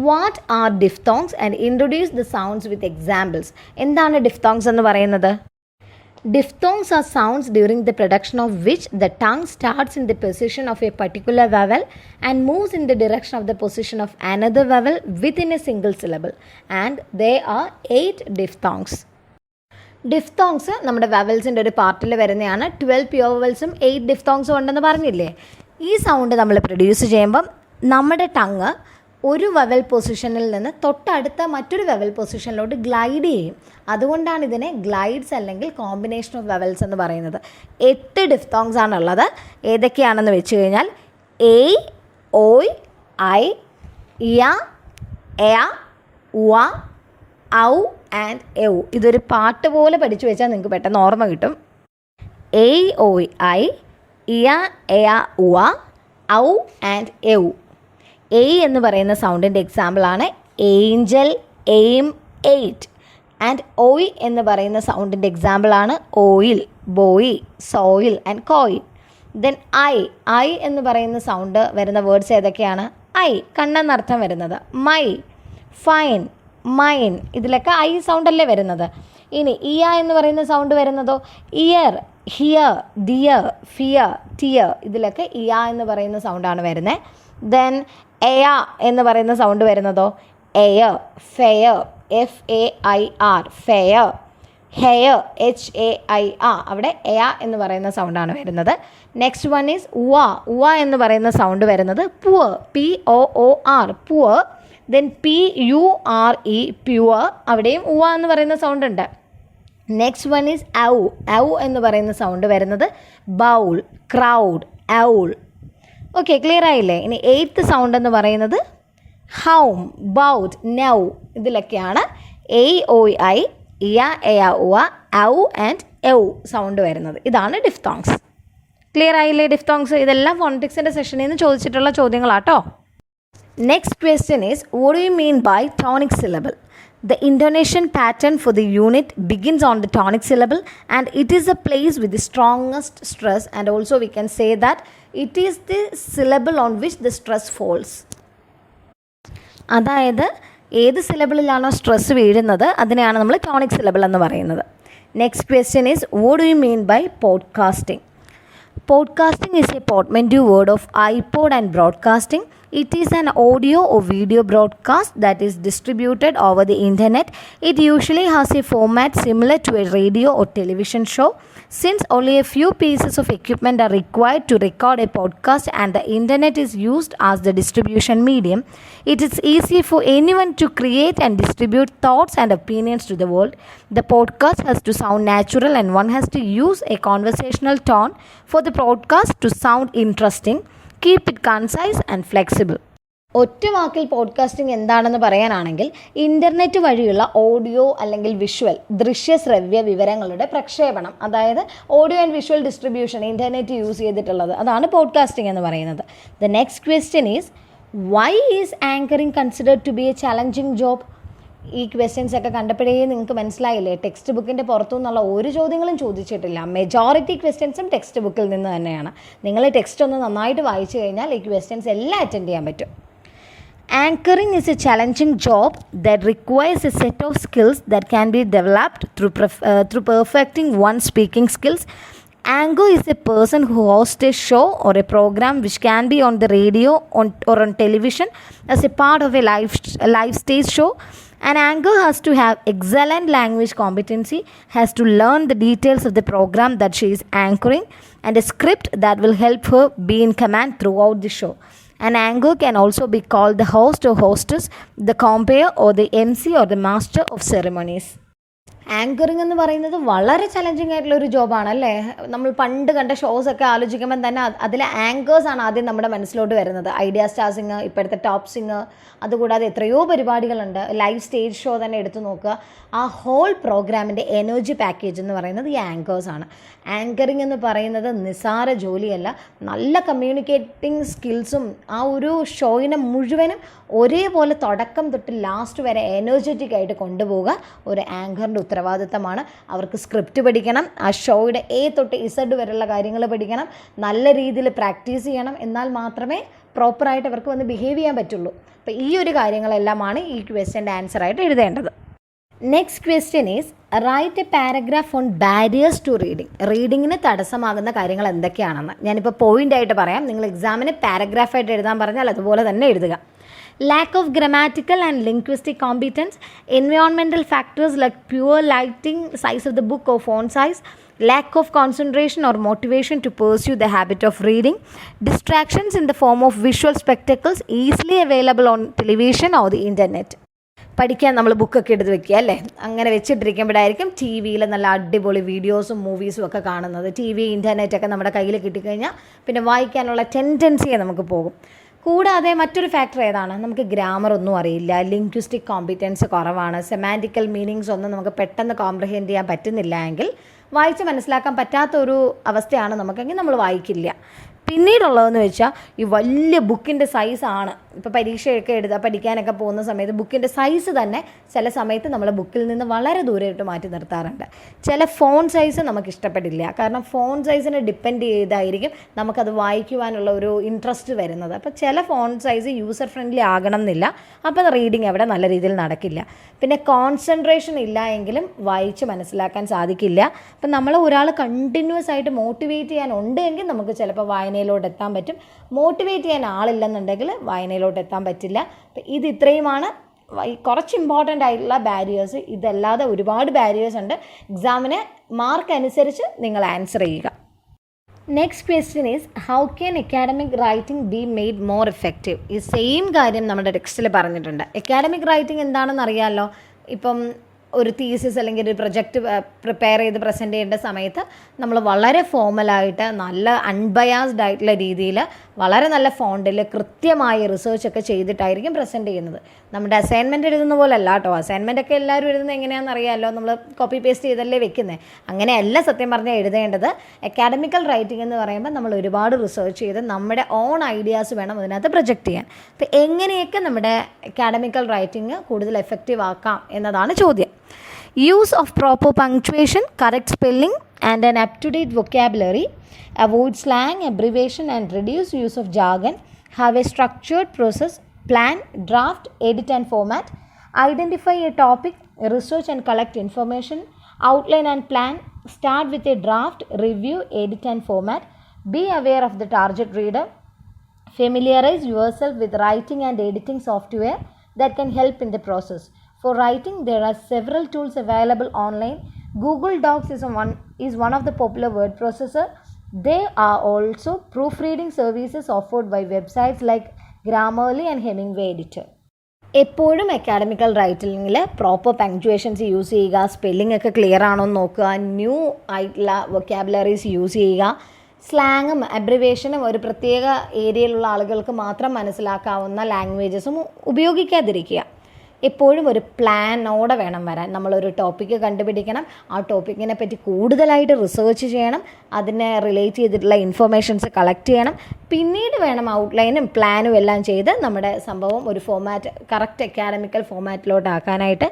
What are diphthongs and introduce the sounds with examples. എന്താണ് diphthongs എന്ന് പറയുന്നത്? Diphthongs are sounds during the production of which the tongue starts in the position of a particular vowel and moves in the direction of the position of another vowel within a single syllable, and there are 8 diphthongs. Diphthongs നമ്മുടെ വവൽസിൻ്റെ ഒരു പാർട്ടിൽ വരുന്നതാണ്. 12 pure വവൽസും 8 ഡിഫ്തോങ്സും ഉണ്ടെന്ന് പറഞ്ഞില്ലേ. ഈ sound നമ്മൾ produce ചെയ്യുമ്പം നമ്മുടെ ടങ് ഒരു വവൽ പൊസിഷനിൽ നിന്ന് തൊട്ടടുത്ത മറ്റൊരു വവൽ പൊസിഷനിലോട്ട് ഗ്ലൈഡ് ചെയ്യും. അതുകൊണ്ടാണ് ഇതിനെ ഗ്ലൈഡ്സ് അല്ലെങ്കിൽ കോമ്പിനേഷൻ ഓഫ് വവൽസ് എന്ന് പറയുന്നത്. 8 ഡിഫ്തോങ്സ് ആണുള്ളത്. ഏതൊക്കെയാണെന്ന് വെച്ച് കഴിഞ്ഞാൽ എ, ഓയ്, ഐ, ഇയ, എയ, ഉവ, ഔ ആൻഡ് എൗ. ഇതൊരു പാട്ട് പോലെ പഠിച്ചു വെച്ചാൽ നിങ്ങൾക്ക് പെട്ടെന്ന് ഓർമ്മ കിട്ടും. എ, ഓയ്, ഐ, ഇയ, എയ, ഉവ, ഔ ആൻഡ് എൗ. എ എന്ന് പറയുന്ന സൗണ്ടിൻ്റെ എക്സാമ്പിളാണ് ഏഞ്ചൽ, എയിം, എയ്റ്റ്. ആൻഡ് ഓയ് എന്ന് പറയുന്ന സൗണ്ടിൻ്റെ എക്സാമ്പിളാണ് oil, boy, soil and coil. Then I എന്ന് പറയുന്ന സൗണ്ട് വരുന്ന വേർഡ്സ് ഏതൊക്കെയാണ്? ഐ കണ്ണെന്നർത്ഥം വരുന്നത്, മൈ, ഫൈൻ, മൈൻ, ഇതിലൊക്കെ ഐ സൗണ്ടല്ലേ വരുന്നത്. ഇനി ഇയ എന്ന് പറയുന്ന സൗണ്ട് വരുന്നതോ ear, here, dear, fear, tear, ഇതിലൊക്കെ ഇയ എന്ന് പറയുന്ന സൗണ്ടാണ് വരുന്നത്. ദെൻ എയ എന്ന് പറയുന്ന സൗണ്ട് വരുന്നതോ air, fair, FAIR, fair, hair, HAIR, അവിടെ എയ എന്ന് പറയുന്ന സൗണ്ടാണ് വരുന്നത്. നെക്സ്റ്റ് വൺ ഈസ് ഉവ എന്ന് പറയുന്ന സൗണ്ട് വരുന്നത് poor, POOR, poor. Then PURE, pure, അവിടെയും ഉവ എന്ന് പറയുന്ന സൗണ്ട് ഉണ്ട്. നെക്സ്റ്റ് വൺ ഈസ് ഔ എന്ന് പറയുന്ന സൗണ്ട് വരുന്നത് bowl, crowd, owl. Okay, clear ആയില്ലേ? ഇനി 8th സൗണ്ട് എന്ന് പറയുന്നത് ഹൗം, ബൗട്ട്, നൗ. ഇതിലൊക്കെയാണ് എ, ഓയ്, ഐ, ഇയ, എയ, ഉവ, ഔ ആൻഡ് എൗ സൗണ്ട് വരുന്നത്. ഇതാണ് ഡിഫ്തോങ്സ്. ക്ലിയർ ആയില്ലേ ഡിഫ്തോങ്സ്? ഇതെല്ലാം ഫോണറ്റിക്സിൻ്റെ സെഷനിൽ നിന്ന് ചോദിച്ചിട്ടുള്ള ചോദ്യങ്ങളാട്ടോ. Next question is what do you mean by tonic syllable? The intonation pattern for the unit begins on the tonic syllable and it is the place with the strongest stress, and also we can say that it is the syllable on which the stress falls. അതായത് ഏത് സിലബിളിലാണോ stress വീഴുന്നത് അതിനെയാണ് നമ്മൾ tonic syllable എന്ന് പറയുന്നത്. Next question is what do you mean by podcasting? Podcasting is a portmanteau word of iPod and broadcasting. It is an audio or video broadcast that is distributed over the internet. It usually has a format similar to a radio or television show. Since only a few pieces of equipment are required to record a podcast and the internet is used as the distribution medium, it is easy for anyone to create and distribute thoughts and opinions to the world. The podcast has to sound natural and one has to use a conversational tone for the broadcast to sound interesting. Keep it concise and flexible. ഒറ്റ വാക്കിൽ podcasting എന്താണെന്ന് പറയാനാണെങ്കിൽ internet വഴിയുള്ള audio അല്ലെങ്കിൽ visual, ദൃശ്യശ്രവ്യ വിവരങ്ങളുടെ പ്രക്ഷേപണം, അതായത് audio and visual distribution, internet use ചെയ്തിട്ടുള്ളത്, അതാണ് പോഡ്കാസ്റ്റിംഗ് എന്ന് പറയുന്നത്. The next question is why is anchoring considered to be a challenging job? ഈ ക്വസ്റ്റ്യൻസ് ഒക്കെ കണ്ടപ്പോഴേ നിങ്ങൾക്ക് മനസ്സിലായില്ലേ, ടെക്സ്റ്റ് ബുക്കിൻ്റെ പുറത്തു നിന്നുള്ള ഒരു ചോദ്യങ്ങളും ചോദിച്ചിട്ടില്ല. മെജോറിറ്റി ക്വസ്റ്റ്യൻസും ടെക്സ്റ്റ് ബുക്കിൽ നിന്ന് തന്നെയാണ്. നിങ്ങൾ ടെക്സ്റ്റ് ഒന്ന് നന്നായിട്ട് വായിച്ചു കഴിഞ്ഞാൽ ഈ ക്വസ്റ്റ്യൻസ് എല്ലാം അറ്റൻഡ് ചെയ്യാൻ പറ്റും. Anchoring is a challenging job that requires a set of skills that can be developed through perfecting one's speaking skills. Anchor is a person who hosts a show or a program which can be on the radio or on television as a part of a live stage show. An anchor has to have excellent language competency, has to learn the details of the program that she is anchoring, and a script that will help her be in command throughout the show. An anchor can also be called the host or hostess, the compere or the MC or the master of ceremonies. Anchoring എന്ന് പറയുന്നത് വളരെ challenging ആയിട്ടുള്ളൊരു ജോബാണ് അല്ലേ. നമ്മൾ പണ്ട് കണ്ട ഷോസൊക്കെ ആലോചിക്കുമ്പോൾ തന്നെ അതിലെ ആങ്കേഴ്സാണ് ആദ്യം നമ്മുടെ മനസ്സിലോട്ട് വരുന്നത്. ഐഡിയ സ്റ്റാർ സിംഗർ, ഇപ്പോഴത്തെ ടോപ്പ് സിംഗർ, അതുകൂടാതെ എത്രയോ പരിപാടികളുണ്ട്. ലൈവ് സ്റ്റേജ് ഷോ തന്നെ എടുത്തു നോക്കുക. ആ ഹോൾ പ്രോഗ്രാമിൻ്റെ എനർജി പാക്കേജ് എന്ന് പറയുന്നത് ഈ ആങ്കേഴ്സാണ്. ആങ്കറിങ് എന്ന് പറയുന്നത് നിസ്സാര ജോലിയല്ല. നല്ല കമ്മ്യൂണിക്കേറ്റിംഗ് സ്കിൽസും ആ ഒരു ഷോയിനെ മുഴുവനും ഒരേപോലെ തുടക്കം തൊട്ട് ലാസ്റ്റ് വരെ എനർജറ്റിക് ആയിട്ട് കൊണ്ടുപോവുക ഒരു ആങ്കറിൻ്റെ ഉത്തരവാദിത്തമാണ്. അവർക്ക് സ്ക്രിപ്റ്റ് പഠിക്കണം, ആ ഷോയുടെ എ തൊട്ട് ഇസഡ് വരെയുള്ള കാര്യങ്ങൾ പഠിക്കണം, നല്ല രീതിയിൽ പ്രാക്ടീസ് ചെയ്യണം. എന്നാൽ മാത്രമേ പ്രോപ്പറായിട്ട് അവർക്ക് വന്ന് ബിഹേവ് ചെയ്യാൻ പറ്റുള്ളൂ. അപ്പോൾ ഈ ഒരു കാര്യങ്ങളെല്ലാമാണ് ഈ ക്വസ്റ്റ്യൻ്റെ ആൻസറായിട്ട് എഴുതേണ്ടത്. Next question is write a paragraph on barriers to reading. റീഡിങ്ങിന് തടസ്സമാകുന്ന കാര്യങ്ങൾ എന്തൊക്കെയാണെന്ന് ഞാനിപ്പോൾ പോയിൻ്റായിട്ട് പറയാം. നിങ്ങൾ എക്സാമിന് പാരഗ്രാഫായിട്ട് എഴുതാൻ പറഞ്ഞാൽ അതുപോലെ തന്നെ എഴുതുക. Lack of grammatical and linguistic competence, environmental factors like poor lighting, size of the book or font size, lack of concentration or motivation to pursue the habit of reading, distractions in the form of visual spectacles easily available on television or the internet. പഠിക്കാൻ നമ്മൾ ബുക്കൊക്കെ എടുത്ത് വെക്കുക അല്ലേ, അങ്ങനെ വെച്ചിട്ടിരിക്കുമ്പോഴായിരിക്കും T വിയിൽ നല്ല അടിപൊളി വീഡിയോസും മൂവീസും ഒക്കെ കാണുന്നത്. ടി വി ഇൻ്റർനെറ്റൊക്കെ നമ്മുടെ കയ്യിൽ കിട്ടിക്കഴിഞ്ഞാൽ പിന്നെ വായിക്കാനുള്ള ടെൻഡൻസിയെ നമുക്ക് പോകും. കൂടാതെ മറ്റൊരു ഫാക്ടർ ഏതാണ്, നമുക്ക് ഗ്രാമർ ഒന്നും അറിയില്ല, ലിംഗ്വിസ്റ്റിക് കോമ്പിറ്റൻസ് കുറവാണ്, സെമാൻറ്റിക്കൽ മീനിങ്സ് ഒന്നും നമുക്ക് പെട്ടെന്ന് കോംപ്രഹെൻഡ് ചെയ്യാൻ പറ്റുന്നില്ല എങ്കിൽ, വായിച്ച് മനസ്സിലാക്കാൻ പറ്റാത്തൊരു അവസ്ഥയാണ് നമുക്കെങ്കിൽ നമ്മൾ വായിക്കില്ല. പിന്നീടുള്ളതെന്ന് വെച്ചാൽ ഈ വലിയ ബുക്കിൻ്റെ സൈസാണ്. ഇപ്പോൾ പരീക്ഷയൊക്കെ പഠിക്കാനൊക്കെ പോകുന്ന സമയത്ത് ബുക്കിൻ്റെ സൈസ് തന്നെ ചില സമയത്ത് നമ്മൾ ബുക്കിൽ നിന്ന് വളരെ ദൂരെയിട്ട് മാറ്റി നിർത്താറുണ്ട്. ചില ഫോൺ സൈസ് നമുക്ക് ഇഷ്ടപ്പെടില്ല, കാരണം ഫോൺ സൈസിനെ ഡിപ്പെൻഡ് ചെയ്തായിരിക്കും നമുക്കത് വായിക്കുവാനുള്ള ഒരു ഇൻട്രസ്റ്റ് വരുന്നത്. അപ്പോൾ ചില ഫോൺ സൈസ് യൂസർ ഫ്രണ്ട്ലി ആകണം എന്നില്ല, അപ്പോൾ റീഡിങ് അവിടെ നല്ല രീതിയിൽ നടക്കില്ല. പിന്നെ കോൺസെൻട്രേഷൻ ഇല്ല എങ്കിലും വായിച്ച് മനസ്സിലാക്കാൻ സാധിക്കില്ല. അപ്പം നമ്മൾ ഒരാൾ കണ്ടിന്യൂസ് ആയിട്ട് മോട്ടിവേറ്റ് ചെയ്യാൻ ഉണ്ടെങ്കിൽ നമുക്ക് ചിലപ്പോൾ വായനയിലോട്ട് എത്താൻ പറ്റും. മോട്ടിവേറ്റ് ചെയ്യാൻ ആളില്ലെന്നുണ്ടെങ്കിൽ വായനയിലോട്ട് എത്താൻ പറ്റില്ല. അപ്പം ഇത് ഇത്രയുമാണ് കുറച്ച് ഇമ്പോർട്ടൻ്റ് ആയിട്ടുള്ള ബാരിയേഴ്സ്. ഇതല്ലാതെ ഒരുപാട് ബാരിയേഴ്സ് ഉണ്ട്. എക്സാമിന് മാർക്ക് അനുസരിച്ച് നിങ്ങൾ ആൻസർ ചെയ്യുക. Next question is how can academic writing be made more effective. ഈ സെയിം കാര്യം നമ്മുടെ ടെക്സ്റ്റിൽ പറഞ്ഞിട്ടുണ്ട്. അക്കാഡമിക് റൈറ്റിംഗ് എന്താണെന്ന് അറിയാമല്ലോ. ഇപ്പം ഒരു തീസിസ് അല്ലെങ്കിൽ ഒരു പ്രൊജക്റ്റ് പ്രിപ്പയർ ചെയ്ത് പ്രസൻറ്റ് ചെയ്യേണ്ട സമയത്ത് നമ്മൾ വളരെ ഫോമലായിട്ട് നല്ല അൺബയാസ്ഡ് ആയിട്ടുള്ള രീതിയിൽ വളരെ നല്ല ഫോണ്ടിൽ കൃത്യമായി റിസർച്ചൊക്കെ ചെയ്തിട്ടായിരിക്കും പ്രസൻറ്റ് ചെയ്യുന്നത്. നമ്മുടെ അസൈൻമെൻറ്റ് എഴുതുന്ന പോലെ അല്ല കേട്ടോ. അസൈൻമെൻറ്റൊക്കെ എല്ലാവരും എഴുതുന്നത് എങ്ങനെയാണെന്ന് അറിയാമല്ലോ, നമ്മൾ കോപ്പി പേസ്റ്റ് ചെയ്തല്ലേ വെക്കുന്നത്. അങ്ങനെയല്ല സത്യം പറഞ്ഞാൽ എഴുതേണ്ടത്. അക്കാഡമിക്കൽ റൈറ്റിംഗ് എന്ന് പറയുമ്പോൾ നമ്മൾ ഒരുപാട് റിസർച്ച് ചെയ്ത് നമ്മുടെ ഓൺ ഐഡിയാസ് വേണം ഇതിനകത്ത് പ്രൊജക്റ്റ് ചെയ്യാൻ. അപ്പോൾ എങ്ങനെയൊക്കെ നമ്മുടെ അക്കാഡമിക്കൽ റൈറ്റിംഗ് കൂടുതൽ എഫക്റ്റീവ് ആക്കാം എന്നതാണ് ചോദ്യം. Use of proper punctuation, correct spelling and an up-to-date vocabulary. Avoid slang, abbreviation and reduce use of jargon. Have a structured process. Plan, draft, edit and format. Identify a topic, research and collect information. Outline and plan. Start with a draft, review, edit and format. Be aware of the target reader. Familiarize yourself with writing and editing software that can help in the process. For writing, there are several tools available online. Google Docs is one of the popular word processor. There are also proofreading services offered by websites like Grammarly and Hemingway Editor. എപ്പോഴും academical റൈറ്റിങ്ങിൽ proper punctuations use ചെയ്യുക, spelling ഒക്കെ clear ആണോ എന്ന് നോക്കുക, new ആയിട്ടുള്ള vocabularies use ചെയ്യുക. സ്ലാങ്ങും അബ്രിവേഷനും ഒരു പ്രത്യേക ഏരിയയിലുള്ള ആളുകൾക്ക് മാത്രം മനസ്സിലാക്കാവുന്ന ലാംഗ്വേജസും ഉപയോഗിക്കാതിരിക്കുക. എപ്പോഴും ഒരു പ്ലാനോടെ വേണം വരാൻ. നമ്മളൊരു ടോപ്പിക്ക് കണ്ടുപിടിക്കണം, ആ ടോപ്പിക്കിനെ പറ്റി കൂടുതലായിട്ട് റിസർച്ച് ചെയ്യണം, അതിനെ റിലേറ്റ് ചെയ്തിട്ടുള്ള ഇൻഫർമേഷൻസ് കളക്ട് ചെയ്യണം, പിന്നീട് വേണം ഔട്ട്ലൈനും പ്ലാനും എല്ലാം ചെയ്ത് നമ്മുടെ സംഭവം ഒരു ഫോമാറ്റ് കറക്റ്റ് അക്കാഡമിക്കൽ ഫോമാറ്റിലോട്ട് ആക്കാനായിട്ട്.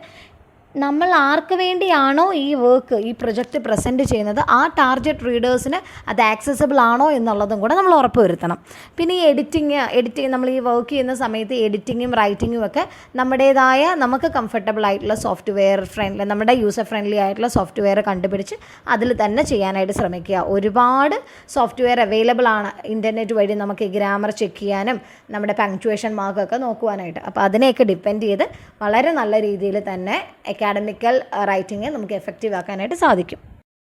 നമ്മൾ ആർക്ക് വേണ്ടിയാണോ ഈ വർക്ക് ഈ പ്രൊജക്റ്റ് പ്രസൻറ്റ് ചെയ്യുന്നത് ആ ടാർഗറ്റ് റീഡേഴ്സിന് അത് ആക്സസിബിൾ ആണോ എന്നുള്ളതും കൂടെ നമ്മൾ ഉറപ്പ് വരുത്തണം. പിന്നെ ഈ എഡിറ്റിംഗ് നമ്മൾ ഈ വർക്ക് ചെയ്യുന്ന സമയത്ത് എഡിറ്റിങ്ങും റൈറ്റിങ്ങും ഒക്കെ നമ്മുടേതായ നമുക്ക് കംഫർട്ടബിൾ ആയിട്ടുള്ള സോഫ്റ്റ്വെയർ ഫ്രണ്ട്ലി നമ്മുടെ യൂസർ ഫ്രണ്ട്ലി ആയിട്ടുള്ള സോഫ്റ്റ്വെയർ കണ്ടുപിടിച്ച് അതിൽ തന്നെ ചെയ്യാനായിട്ട് ശ്രമിക്കുക. ഒരുപാട് സോഫ്റ്റ്വെയർ അവൈലബിൾ ആണ് ഇൻ്റർനെറ്റ് വഴി നമുക്ക് ഗ്രാമർ ചെക്ക് ചെയ്യാനും നമ്മുടെ പങ്ക്ച്വേഷൻ മാർക്കൊക്കെ നോക്കുവാനായിട്ട്. അപ്പോൾ അതിനെയൊക്കെ ഡിപ്പെൻഡ് ചെയ്ത് വളരെ നല്ല രീതിയിൽ തന്നെ അക്കാഡമിക്കൽ റൈറ്റിംഗ് നമുക്ക് എഫക്റ്റീവ് ആക്കാനായിട്ട് സാധിക്കും.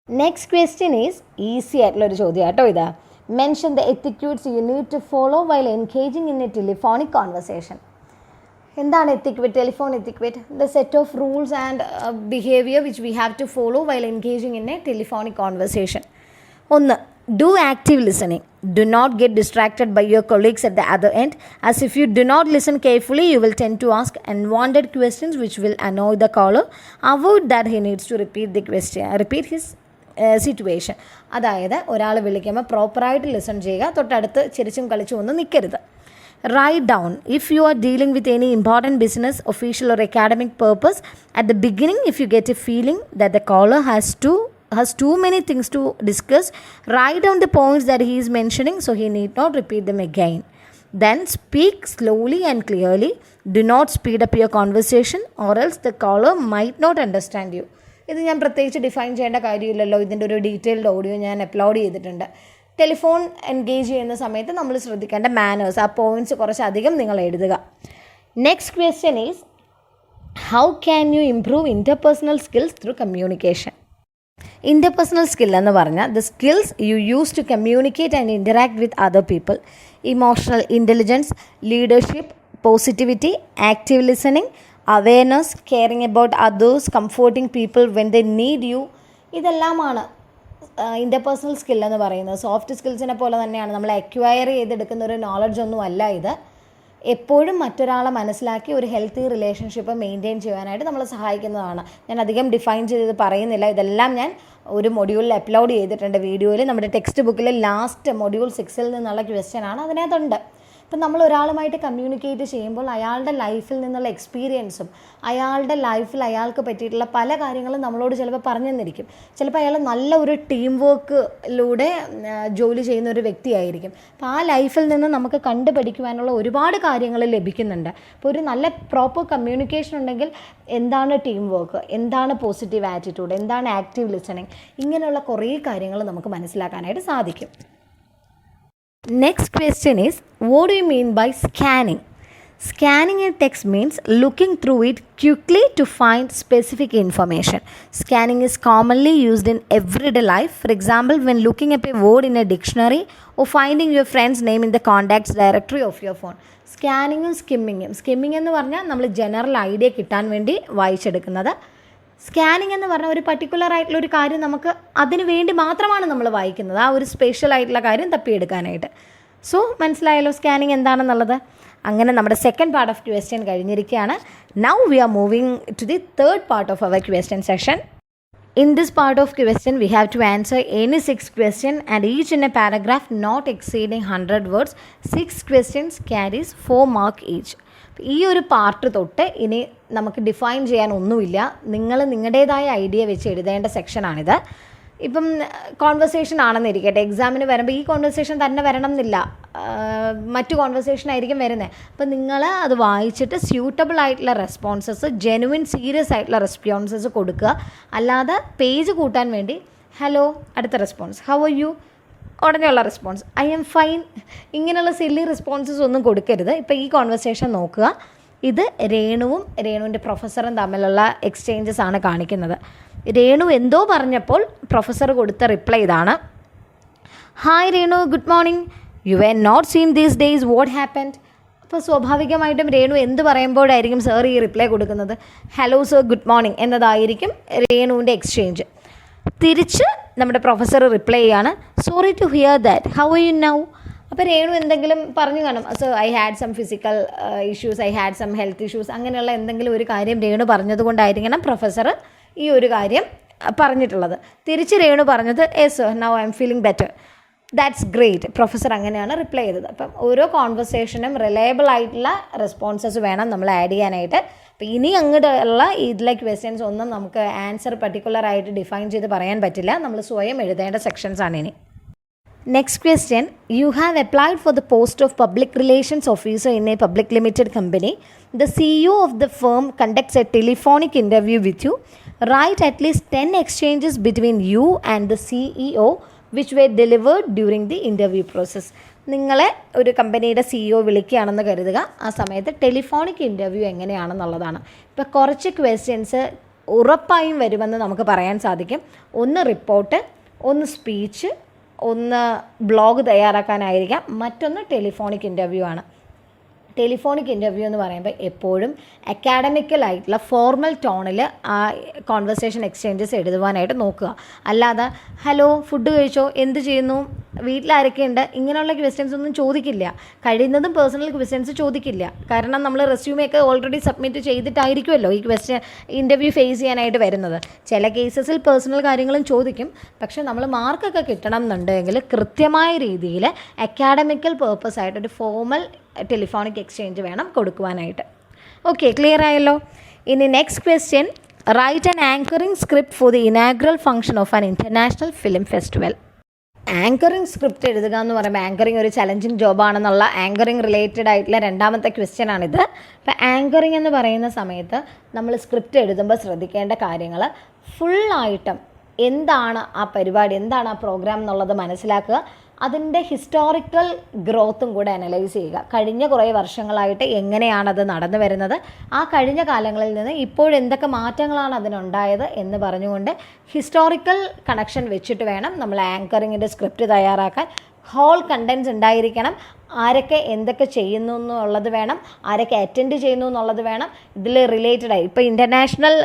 നെക്സ്റ്റ് ക്വസ്റ്റ്യൻ ഈസ് ഈസി ആയിട്ടുള്ളൊരു ചോദ്യം കേട്ടോ. ഇതാ mention the etiquettes you need to follow while engaging in a telephonic conversation. എന്താണ് etiquette? Telephone etiquette the set of rules and behaviour which we have to follow while engaging in a telephonic conversation. 1. Do active listening. Do not get distracted by your colleagues at the other end, as if you do not listen carefully, you will tend to ask unwanted questions which will annoy the caller. Avoid that he needs to repeat his situation. അതായത് ഒരാൾ വിളിക്കുമ്പോൾ പ്രോപ്പറായിട്ട് listen ചെയ്യുക, തൊട്ടടുത്ത് ചിരിച്ചും കളിച്ചും ഒന്നും നിൽക്കരുത്. Write down if you are dealing with any important business, official or academic purpose. At the beginning, if you get a feeling that the caller has too many things to discuss, write down the points that he is mentioning so he need not repeat them again. Then speak slowly and clearly. Do not speed up your conversation or else the caller might not understand you. ഇത് ഞാൻ പ്രത്യേകിച്ച് define ചെയ്യേണ്ട കാര്യമില്ലല്ലോ, ഇതിൻ്റെ ഒരു detailed audio ഞാൻ upload ചെയ്തിട്ടുണ്ട്. Telephone engage ചെയ്യുന്ന സമയത്ത് നമ്മൾ ശ്രദ്ധിക്കേണ്ട മാനേഴ്സ്, ആ പോയിൻറ്റ്സ് കുറച്ചധികം നിങ്ങൾ എഴുതുക. Next question is how can you improve interpersonal skills through communication. Interpersonal skill എന്ന് പറഞ്ഞാൽ the skills you use to communicate and interact with other people. Emotional intelligence, leadership, positivity, active listening, awareness, caring about others, comforting people when they need you. ഇതെല്ലാമാണ് interpersonal skill എന്ന് പറയുന്നത്. Soft സ്കിൽസിനെ പോലെ തന്നെയാണ്, നമ്മൾ acquire ചെയ്തെടുക്കുന്ന ഒരു knowledge ഒന്നും അല്ല ഇത്. എപ്പോഴും മറ്റൊരാളെ മനസ്സിലാക്കി ഒരു ഹെൽത്തി റിലേഷൻഷിപ്പ് മെയിൻറ്റെയിൻ ചെയ്യാനായിട്ട് നമ്മളെ സഹായിക്കുന്നതാണ്. ഞാൻ അധികം ഡിഫൈൻ ചെയ്ത് പറയുന്നില്ല, ഇതെല്ലാം ഞാൻ ഒരു മൊഡ്യൂളിൽ അപ്ലോഡ് ചെയ്തിട്ടുണ്ട് വീഡിയോയിൽ. നമ്മുടെ ടെക്സ്റ്റ് ബുക്കിൽ ലാസ്റ്റ് മൊഡ്യൂൾ 6 നിന്നുള്ള ക്വസ്റ്റ്യനാണ് അതിനകത്തുണ്ട്. ഇപ്പം നമ്മൾ ഒരാളുമായിട്ട് കമ്മ്യൂണിക്കേറ്റ് ചെയ്യുമ്പോൾ അയാളുടെ ലൈഫിൽ നിന്നുള്ള എക്സ്പീരിയൻസും അയാളുടെ ലൈഫിൽ അയാൾക്ക് പറ്റിയിട്ടുള്ള പല കാര്യങ്ങളും നമ്മളോട് ചിലപ്പോൾ പറഞ്ഞു തന്നിരിക്കും. ചിലപ്പോൾ അയാൾ നല്ല ഒരു ടീം വർക്കിലൂടെ ജോലി ചെയ്യുന്ന ഒരു വ്യക്തിയായിരിക്കും. അപ്പോൾ ആ ലൈഫിൽ നിന്ന് നമുക്ക് കണ്ടുപഠിക്കുവാനുള്ള ഒരുപാട് കാര്യങ്ങൾ ലഭിക്കുന്നുണ്ട്. അപ്പോൾ ഒരു നല്ല പ്രോപ്പർ കമ്മ്യൂണിക്കേഷൻ ഉണ്ടെങ്കിൽ എന്താണ് ടീം വർക്ക്, എന്താണ് പോസിറ്റീവ് ആറ്റിറ്റ്യൂഡ്, എന്താണ് ആക്റ്റീവ് ലിസണിങ്, ഇങ്ങനെയുള്ള കുറേ കാര്യങ്ങൾ നമുക്ക് മനസ്സിലാക്കാനായിട്ട് സാധിക്കും. Next question is, what do you mean by scanning? Scanning a text means looking through it quickly to find specific information. Scanning is commonly used in everyday life. For example, when looking up a word in a dictionary or finding your friend's name in the contacts directory of your phone. സ്കാനിങ്ങും skimming എന്ന് പറഞ്ഞാൽ നമ്മൾ general idea കിട്ടാൻ വേണ്ടി വായിച്ചെടുക്കുന്നത്. Scanning എന്ന് പറഞ്ഞാൽ ഒരു particular ആയിട്ടുള്ള ഒരു കാര്യം നമുക്ക് അതിന് വേണ്ടി മാത്രമാണ് നമ്മൾ വായിക്കുന്നത്, ആ ഒരു സ്പെഷ്യൽ ആയിട്ടുള്ള കാര്യം തപ്പിയെടുക്കാനായിട്ട്. സോ മനസ്സിലായല്ലോ സ്കാനിങ് എന്താണെന്നുള്ളത്. അങ്ങനെ നമ്മുടെ സെക്കൻഡ് പാർട്ട് ഓഫ് ക്വസ്റ്റ്യൻ കഴിഞ്ഞിരിക്കുകയാണ്. Now we are moving to the third part of our question session. In this part of question, we have to answer any 6 questions and each in a paragraph not exceeding 100 words. 6 questions carries 4 mark each. ഈ ഒരു part തൊട്ട് ഇനി നമുക്ക് define ചെയ്യാൻ ഒന്നുമില്ല, നിങ്ങൾ നിങ്ങളുടേതായ idea വെച്ച് എഴുതേണ്ട സെക്ഷനാണിത്. ഇപ്പം കോൺവെർസേഷൻ ആണെന്നിരിക്കട്ടെ, എക്സാമിന് വരുമ്പോൾ ഈ കോൺവെർസേഷൻ തന്നെ വരണം എന്നില്ല, മറ്റു കോൺവെർസേഷൻ ആയിരിക്കും വരുന്നത്. അപ്പം നിങ്ങൾ അത് വായിച്ചിട്ട് സ്യൂട്ടബിൾ ആയിട്ടുള്ള റെസ്പോൺസസ്, ജെനുവിൻ സീരിയസ് ആയിട്ടുള്ള റെസ്പോൺസസ് കൊടുക്കുക. അല്ലാതെ പേജ് കൂട്ടാൻ വേണ്ടി ഹലോ, അടുത്ത റെസ്പോൺസ് ഹൗ ആർ യു, ഉടനെയുള്ള റെസ്പോൺസ് ഐ എം ഫൈൻ, ഇങ്ങനെയുള്ള സില്ലി റെസ്പോൺസസ് ഒന്നും കൊടുക്കരുത്. ഇപ്പോൾ ഈ കോൺവെർസേഷൻ നോക്കുക, ഇത് രേണുവും രേണുവിൻ്റെ പ്രൊഫസറും തമ്മിലുള്ള എക്സ്ചേഞ്ചസ് ആണ് കാണിക്കുന്നത്. രേണു എന്തോ പറഞ്ഞപ്പോൾ പ്രൊഫസർ കൊടുത്ത റിപ്ലൈ ഇതാണ്: hi Renu, good morning, you are not seen these days, what happened. അപ്പോൾ സ്വാഭാവികമായിട്ടും രേണു എന്ത് പറയുമ്പോഴായിരിക്കും സാർ ഈ റിപ്ലൈ കൊടുക്കുന്നത്? ഹലോ സർ, ഗുഡ് മോർണിംഗ് എന്നതായിരിക്കും രേണുവിൻ്റെ എക്സ്ചേഞ്ച്. തിരിച്ച് നമ്മുടെ പ്രൊഫസർ റിപ്ലൈ ചെയ്യാണ്: sorry to hear that, how are you now. അപ്പോൾ രേണു എന്തെങ്കിലും പറഞ്ഞു കാണും, so I had some physical issues, I had some health issues, അങ്ങനെയുള്ള എന്തെങ്കിലും ഒരു കാര്യം രേണു പറഞ്ഞതുകൊണ്ടായിരിക്കണം പ്രൊഫസർ ഈ ഒരു കാര്യം പറഞ്ഞിട്ടുള്ളത്. തിരിച്ച് രേണു പറഞ്ഞത് yes now I M feeling better, that's great, professor അങ്ങനെയാണ് റിപ്ലൈ ചെയ്തത്. അപ്പം ഓരോ കോൺവെർസേഷനും റിലയബിൾ ആയിട്ടുള്ള റെസ്പോൺസസ് വേണം നമ്മൾ ആഡ് ചെയ്യാനായിട്ട്. അപ്പോൾ ഇനി അങ്ങോട്ടുള്ള ഇതിലെ ക്വസ്റ്റ്യൻസ് ഒന്നും നമുക്ക് ആൻസർ പർട്ടിക്കുലറായിട്ട് ഡിഫൈൻ ചെയ്ത് പറയാൻ പറ്റില്ല, നമ്മൾ സ്വയം എഴുതേണ്ട സെക്ഷൻസ് ആണ് ഇനി. Next question, you have applied for the post of public relations officer in a public limited company. The CEO of the firm conducts a telephonic interview with you. Write at least 10 exchanges between you and the CEO which were delivered during the interview process. നിങ്ങളെ ഒരു കമ്പനിയുടെ CEO വിളിക്കുകയാണെന്ന് കരുതുക, ആ സമയത്ത് telephonic interview എങ്ങനെയാണെന്നുള്ളതാണ്. ഇപ്പോൾ കുറച്ച് questions ഉറപ്പായും വരുമെന്ന് നമുക്ക് പറയാൻ സാധിക്കും. ഒന്ന് റിപ്പോർട്ട്, ഒന്ന് സ്പീച്ച്, ഒന്ന് ബ്ലോഗ് തയ്യാറാക്കാനായിരിക്കാം, മറ്റൊന്ന് ടെലിഫോണിക് ഇൻ്റർവ്യൂ ആണ്. ടെലിഫോണിക് ഇൻ്റർവ്യൂ എന്ന് പറയുമ്പോൾ എപ്പോഴും അക്കാഡമിക്കലായിട്ടുള്ള ഫോർമൽ ടോണിൽ ആ കോൺവെർസേഷൻ എക്സ്ചേഞ്ചസ് എഴുതുവാനായിട്ട് നോക്കുക. അല്ലാതെ ഹലോ ഫുഡ് കഴിച്ചോ, എന്ത് ചെയ്യുന്നു, വീട്ടിലാരൊക്കെയുണ്ട്, ഇങ്ങനെയുള്ള ക്വസ്റ്റ്യൻസ് ഒന്നും ചോദിക്കില്ല. കഴിയുന്നതും പേഴ്സണൽ ക്വസ്റ്റ്യൻസ് ചോദിക്കില്ല. കാരണം നമ്മൾ റെസ്യൂമൊക്കെ ഓൾറെഡി സബ്മിറ്റ് ചെയ്തിട്ടായിരിക്കുമല്ലോ ഈ ഇൻ്റർവ്യൂ ഫേസ് ചെയ്യാനായിട്ട് വരുന്നത്. ചില കേസസിൽ പേഴ്സണൽ കാര്യങ്ങളും ചോദിക്കും. പക്ഷേ നമ്മൾ മാർക്കൊക്കെ കിട്ടണം എന്നുണ്ടെങ്കിൽ കൃത്യമായ രീതിയിൽ അക്കാഡമിക്കൽ പേർപ്പസ് ആയിട്ടൊരു ഫോർമൽ ടെലിഫോണിക് എക്സ്ചേഞ്ച് വേണം കൊടുക്കുവാനായിട്ട്. ഓക്കെ, ക്ലിയർ ആയല്ലോ. ഇനി next question, write an anchoring script for the inaugural function of an international film festival. Anchoring script എഴുതുക എന്ന് പറയുമ്പോൾ ആങ്കറിംഗ് ഒരു ചലഞ്ചിങ് ജോബാണെന്നുള്ള ആങ്കറിംഗ് റിലേറ്റഡ് ആയിട്ടുള്ള രണ്ടാമത്തെ ക്വസ്റ്റ്യൻ ആണിത്. അപ്പോൾ ആങ്കറിംഗ് എന്ന് പറയുന്ന സമയത്ത് നമ്മൾ സ്ക്രിപ്റ്റ് എഴുതുമ്പോൾ ശ്രദ്ധിക്കേണ്ട കാര്യങ്ങൾ ഫുള്ളായിട്ടും എന്താണ് ആ പരിപാടി, എന്താണ് ആ പ്രോഗ്രാം എന്നുള്ളത് മനസ്സിലാക്കുക. അതിൻ്റെ ഹിസ്റ്റോറിക്കൽ ഗ്രോത്തും കൂടെ അനലൈസ് ചെയ്യുക. കഴിഞ്ഞ കുറേ വർഷങ്ങളായിട്ട് എങ്ങനെയാണത് നടന്നു വരുന്നത്, ആ കഴിഞ്ഞ കാലങ്ങളിൽ നിന്ന് ഇപ്പോഴെന്തൊക്കെ മാറ്റങ്ങളാണ് അതിനുണ്ടായത് എന്ന് പറഞ്ഞുകൊണ്ട് ഹിസ്റ്റോറിക്കൽ കണക്ഷൻ വെച്ചിട്ട് വേണം നമ്മൾ ആങ്കറിങ്ങിൻ്റെ സ്ക്രിപ്റ്റ് തയ്യാറാക്കാൻ. ഹോൾ കണ്ടൻസ് ഉണ്ടായിരിക്കണം. ആരൊക്കെ എന്തൊക്കെ ചെയ്യുന്നു എന്നുള്ളത് വേണം, ആരൊക്കെ അറ്റൻഡ് ചെയ്യുന്നു എന്നുള്ളത് വേണം. ഇതിൽ റിലേറ്റഡായി ഇപ്പോൾ ഇൻ്റർനാഷണൽ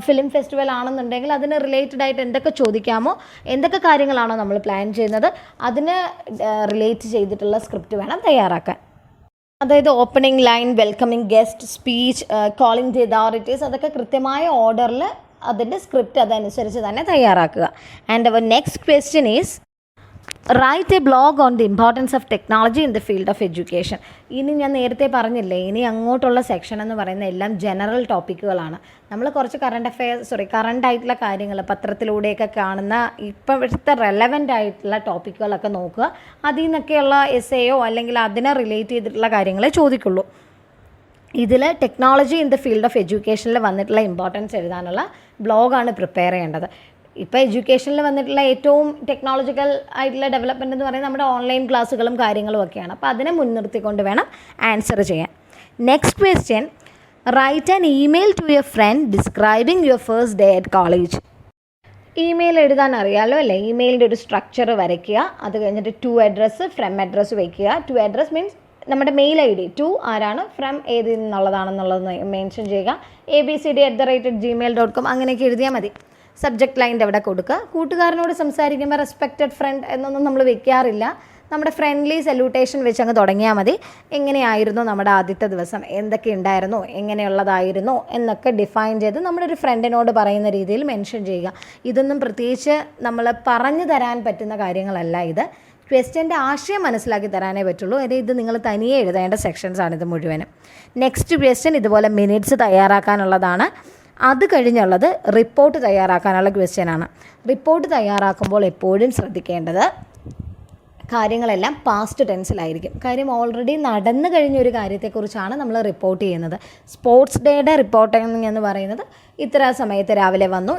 ഫിലിം ഫെസ്റ്റിവൽ ആണെന്നുണ്ടെങ്കിൽ അതിന് റിലേറ്റഡ് ആയിട്ട് എന്തൊക്കെ ചോദിക്കാമോ, എന്തൊക്കെ കാര്യങ്ങളാണോ നമ്മൾ പ്ലാൻ ചെയ്യുന്നത്, അതിന് റിലേറ്റ് ചെയ്തിട്ടുള്ള സ്ക്രിപ്റ്റ് വേണം തയ്യാറാക്കാൻ. അതായത് opening line, welcoming guest, speech, calling the authorities, അതൊക്കെ കൃത്യമായ ഓർഡറിൽ അതിൻ്റെ സ്ക്രിപ്റ്റ് അതനുസരിച്ച് തന്നെ തയ്യാറാക്കുക. And our next question is write a blog on the importance of technology in the field of education. ഇനി ഞാൻ നേരത്തെ പറഞ്ഞില്ലേ, ഇനി അങ്ങോട്ടുള്ള സെക്ഷൻ എന്ന് പറയുന്ന എല്ലാം ജനറൽ ടോപ്പിക്കുകളാണ്. നമ്മൾ കുറച്ച് കറണ്ട് ആയിട്ടുള്ള കാര്യങ്ങൾ പത്രത്തിലൂടെയൊക്കെ കാണുന്ന ഇപ്പോഴത്തെ റെലവൻ്റ് ആയിട്ടുള്ള ടോപ്പിക്കുകളൊക്കെ നോക്കുക. അതിൽ നിന്നൊക്കെയുള്ള എസ്സേയോ അല്ലെങ്കിൽ അതിനെ റിലേറ്റ് ചെയ്തിട്ടുള്ള കാര്യങ്ങളെ ചോദിക്കുള്ളൂ. ഇതിൽ technology in the field of എഡ്യൂക്കേഷനിൽ വന്നിട്ടുള്ള ഇമ്പോർട്ടൻസ് എഴുതാനുള്ള ബ്ലോഗാണ് പ്രിപ്പയർ ചെയ്യേണ്ടത്. ഇപ്പോൾ എഡ്യൂക്കേഷനിൽ വന്നിട്ടുള്ള ഏറ്റവും ടെക്നോളജിക്കൽ ആയിട്ടുള്ള ഡെവലപ്മെൻറ്റ് എന്ന് പറയുന്നത് നമ്മുടെ ഓൺലൈൻ ക്ലാസ്സുകളും കാര്യങ്ങളും ഒക്കെയാണ്. അപ്പോൾ അതിനെ മുൻനിർത്തിക്കൊണ്ട് വേണം ആൻസർ ചെയ്യാൻ. Next question, write an email to your friend describing your first day at college. Email എഴുതാൻ അറിയാമല്ലോ അല്ലേ? ഇമെയിലിൻ്റെ ഒരു സ്ട്രക്ചർ വരയ്ക്കുക. അത് കഴിഞ്ഞിട്ട് ടു അഡ്രസ്സ്, ഫ്രം അഡ്രസ്സ് വയ്ക്കുക. ടു അഡ്രസ്സ് മീൻസ് നമ്മുടെ മെയിൽ ID, ടു ആരാണ്, ഫ്രം ഏത് എന്നുള്ളതാണെന്നുള്ളത് മെൻഷൻ ചെയ്യുക. abcd@gmail.com അങ്ങനെയൊക്കെ എഴുതിയാൽ മതി. സബ്ജക്റ്റ് ലൈൻ്റെ അവിടെ കൊടുക്കുക. കൂട്ടുകാരനോട് സംസാരിക്കുമ്പോൾ റെസ്പെക്റ്റഡ് ഫ്രണ്ട് എന്നൊന്നും നമ്മൾ വെക്കാറില്ല. നമ്മുടെ ഫ്രണ്ട്ലി സല്യൂട്ടേഷൻ വെച്ച് അങ്ങ് തുടങ്ങിയാൽ മതി. എങ്ങനെയായിരുന്നു നമ്മുടെ ആദ്യത്തെ ദിവസം, എന്തൊക്കെ ഉണ്ടായിരുന്നു, എങ്ങനെയുള്ളതായിരുന്നു എന്നൊക്കെ ഡിഫൈൻ ചെയ്ത് നമ്മുടെ ഒരു ഫ്രണ്ടിനോട് പറയുന്ന രീതിയിൽ മെൻഷൻ ചെയ്യുക. ഇതൊന്നും പ്രത്യേകിച്ച് നമ്മൾ പറഞ്ഞു തരാൻ പറ്റുന്ന കാര്യങ്ങളല്ല. ഇത് ക്വസ്റ്റ്യൻ്റെ ആശയം മനസ്സിലാക്കി തരാനേ പറ്റുള്ളൂ. ഇത് നിങ്ങൾ തനിയെ എഴുതേണ്ട സെക്ഷൻസാണിത് മുഴുവനും. നെക്സ്റ്റ് ക്വസ്റ്റ്യൻ ഇതുപോലെ മിനിറ്റ്സ് തയ്യാറാക്കാനുള്ളതാണ്. അത് കഴിഞ്ഞുള്ളത് റിപ്പോർട്ട് തയ്യാറാക്കാനുള്ള ക്വസ്റ്റ്യനാണ്. റിപ്പോർട്ട് തയ്യാറാക്കുമ്പോൾ എപ്പോഴും ശ്രദ്ധിക്കേണ്ടത് കാര്യങ്ങളെല്ലാം പാസ്റ്റ് ടെൻസിലായിരിക്കും. കാര്യം ഓൾറെഡി നടന്നു കഴിഞ്ഞ ഒരു കാര്യത്തെക്കുറിച്ചാണ് നമ്മൾ റിപ്പോർട്ട് ചെയ്യുന്നത്. സ്പോർട്സ് ഡേയുടെ റിപ്പോർട്ടിംഗ് എന്ന് പറയുന്നത് ഇത്ര സമയത്ത് രാവിലെ വന്നു,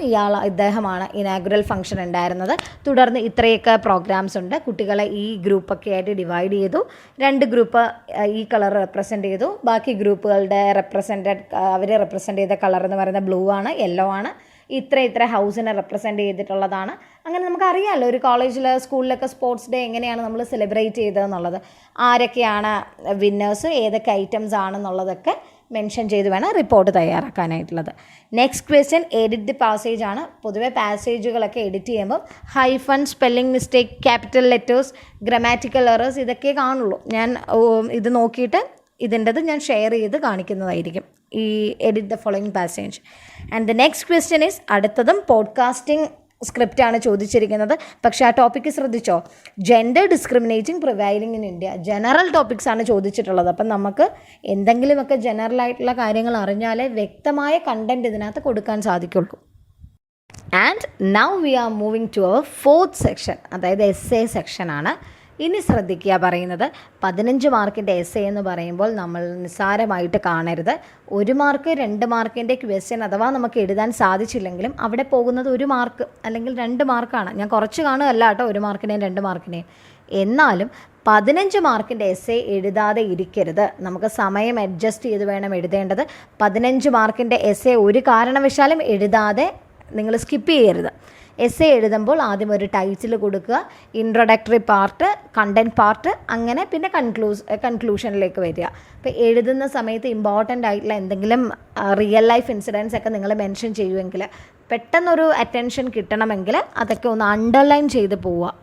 ഇദ്ദേഹമാണ് ഇനാഗുറൽ ഫംഗ്ഷൻ ഉണ്ടായിരുന്നത്, തുടർന്ന് ഇത്രയൊക്കെ പ്രോഗ്രാംസ് ഉണ്ട്, കുട്ടികളെ ഈ ഗ്രൂപ്പൊക്കെ ആയിട്ട് ഡിവൈഡ് ചെയ്തു, 2 ഗ്രൂപ്പ് ഈ കളർ റെപ്രസെൻറ്റ് ചെയ്തു, ബാക്കി ഗ്രൂപ്പുകളുടെ അവരെ റെപ്രസെൻറ്റ് ചെയ്ത കളർ എന്ന് പറയുന്നത് ബ്ലൂ ആണ്, യെല്ലോ ആണ്, ഇത്ര ഹൗസിനെ റെപ്രസെൻറ്റ് ചെയ്തിട്ടുള്ളതാണ്. അങ്ങനെ നമുക്കറിയാമല്ലോ ഒരു കോളേജിൽ സ്കൂളിലൊക്കെ സ്പോർട്സ് ഡേ എങ്ങനെയാണ് നമ്മൾ സെലിബ്രേറ്റ് ചെയ്തതെന്നുള്ളത്, ആരൊക്കെയാണ് വിന്നേഴ്സ്, ഏതൊക്കെ ഐറ്റംസ് ആണെന്നുള്ളതൊക്കെ മെൻഷൻ ചെയ്ത് വേണം റിപ്പോർട്ട് തയ്യാറാക്കാനായിട്ടുള്ളത്. Next question edit the passage ആണ്. പൊതുവെ പാസേജുകളൊക്കെ എഡിറ്റ് ചെയ്യുമ്പോൾ hyphen, spelling mistake, capital letters, grammatical errors ഇതൊക്കെ കാണുള്ളൂ. ഞാൻ ഇത് നോക്കിയിട്ട് ഇതിൻ്റെത് ഞാൻ ഷെയർ ചെയ്ത് കാണിക്കുന്നതായിരിക്കും ഈ edit the following passage. And the next question is, അടുത്തതും പോഡ്കാസ്റ്റിംഗ് സ്ക്രിപ്റ്റാണ് ചോദിച്ചിരിക്കുന്നത്. പക്ഷേ ആ ടോപ്പിക്ക് ശ്രദ്ധിച്ചോ, gender discriminating prevailing in India, general topics ആണ് ചോദിച്ചിട്ടുള്ളത്. അപ്പം നമുക്ക് എന്തെങ്കിലുമൊക്കെ ജനറലായിട്ടുള്ള കാര്യങ്ങൾ അറിഞ്ഞാലേ വ്യക്തമായ കണ്ടൻറ്റ് ഇതിനകത്ത് കൊടുക്കാൻ സാധിക്കുള്ളൂ. And now we are moving to our fourth section, അതായത് എസ്സേ സെക്ഷനാണ്. ഇനി ശ്രദ്ധിക്കുക, പറയുന്നത് 15 മാർക്കിൻ്റെ എസ്സേ എന്ന് പറയുമ്പോൾ നമ്മൾ നിസ്സാരമായിട്ട് കാണരുത്. 1 മാർക്ക് 2 മാർക്കിൻ്റെ ക്വസ്റ്റ്യൻ അഥവാ നമുക്ക് എഴുതാൻ സാധിച്ചില്ലെങ്കിലും അവിടെ പോകുന്നത് 1 മാർക്ക് അല്ലെങ്കിൽ 2 മാർക്കാണ്. ഞാൻ കുറച്ച് കാണുകയല്ല കേട്ടോ 1 മാർക്കിനെയും 2 മാർക്കിനെയും. എന്നാലും 15 മാർക്കിൻ്റെ എസ്സേ എഴുതാതെ ഇരിക്കരുത്. നമുക്ക് സമയം അഡ്ജസ്റ്റ് ചെയ്ത് വേണം എഴുതേണ്ടത്. 15 മാർക്കിൻ്റെ എസ്സേ ഒരു കാരണവശാലും എഴുതാതെ നിങ്ങൾ സ്കിപ്പ് ചെയ്യരുത്. എസ്സേ എഴുതുമ്പോൾ ആദ്യം ഒരു ടൈറ്റിൽ കൊടുക്കുക, ഇൻട്രൊഡക്ടറി പാർട്ട്, കണ്ടൻറ്റ് പാർട്ട്, അങ്ങനെ പിന്നെ കൺക്ലൂഷനിലേക്ക് വരിക. അപ്പോൾ എഴുതുന്ന സമയത്ത് ഇമ്പോർട്ടൻ്റ് ആയിട്ടുള്ള എന്തെങ്കിലും റിയൽ ലൈഫ് ഇൻസിഡൻസ് ഒക്കെ നിങ്ങൾ മെൻഷൻ ചെയ്യുമെങ്കിൽ, പെട്ടെന്നൊരു അറ്റൻഷൻ കിട്ടണമെങ്കിൽ അതൊക്കെ ഒന്ന് അണ്ടർലൈൻ ചെയ്ത് പോവുക.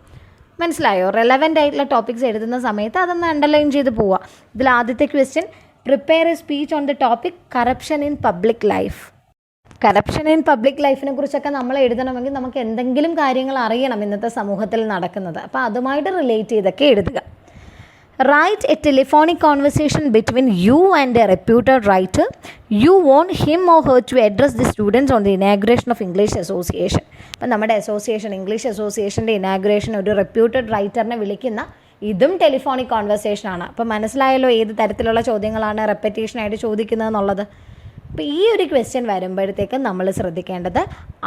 മനസ്സിലായോ? റെലവൻ്റ് ആയിട്ടുള്ള ടോപ്പിക്സ് എഴുതുന്ന സമയത്ത് അതൊന്ന് അണ്ടർലൈൻ ചെയ്ത് പോവുക. ഇതിൽ ആദ്യത്തെ question, prepare A speech on the topic corruption in public life. Corruption in public ലൈഫിനെ കുറിച്ചൊക്കെ നമ്മൾ എഴുതണമെങ്കിൽ നമുക്ക് എന്തെങ്കിലും കാര്യങ്ങൾ അറിയണം ഇന്നത്തെ സമൂഹത്തിൽ നടക്കുന്നത്. അപ്പോൾ അതുമായിട്ട് റിലേറ്റ് ചെയ്തൊക്കെ എഴുതുക. Write a telephonic conversation between you and a reputed writer. You want him or her to address the students on the inauguration of English association. അപ്പം നമ്മുടെ അസോസിയേഷൻ, ഇംഗ്ലീഷ് അസോസിയേഷൻ്റെ ഇനാഗുറേഷൻ ഒരു റെപ്യൂട്ടഡ് റൈറ്ററിനെ വിളിക്കുന്ന ഇതും ടെലിഫോണിക് കോൺവെർസേഷനാണ്. അപ്പം മനസ്സിലായല്ലോ ഏത് തരത്തിലുള്ള ചോദ്യങ്ങളാണ് റെപ്പറ്റീഷനായിട്ട് ചോദിക്കുന്നതെന്നുള്ളത്. അപ്പോൾ ഈ ഒരു ക്വസ്റ്റ്യൻ വരുമ്പോഴത്തേക്കും നമ്മൾ ശ്രദ്ധിക്കേണ്ടത്,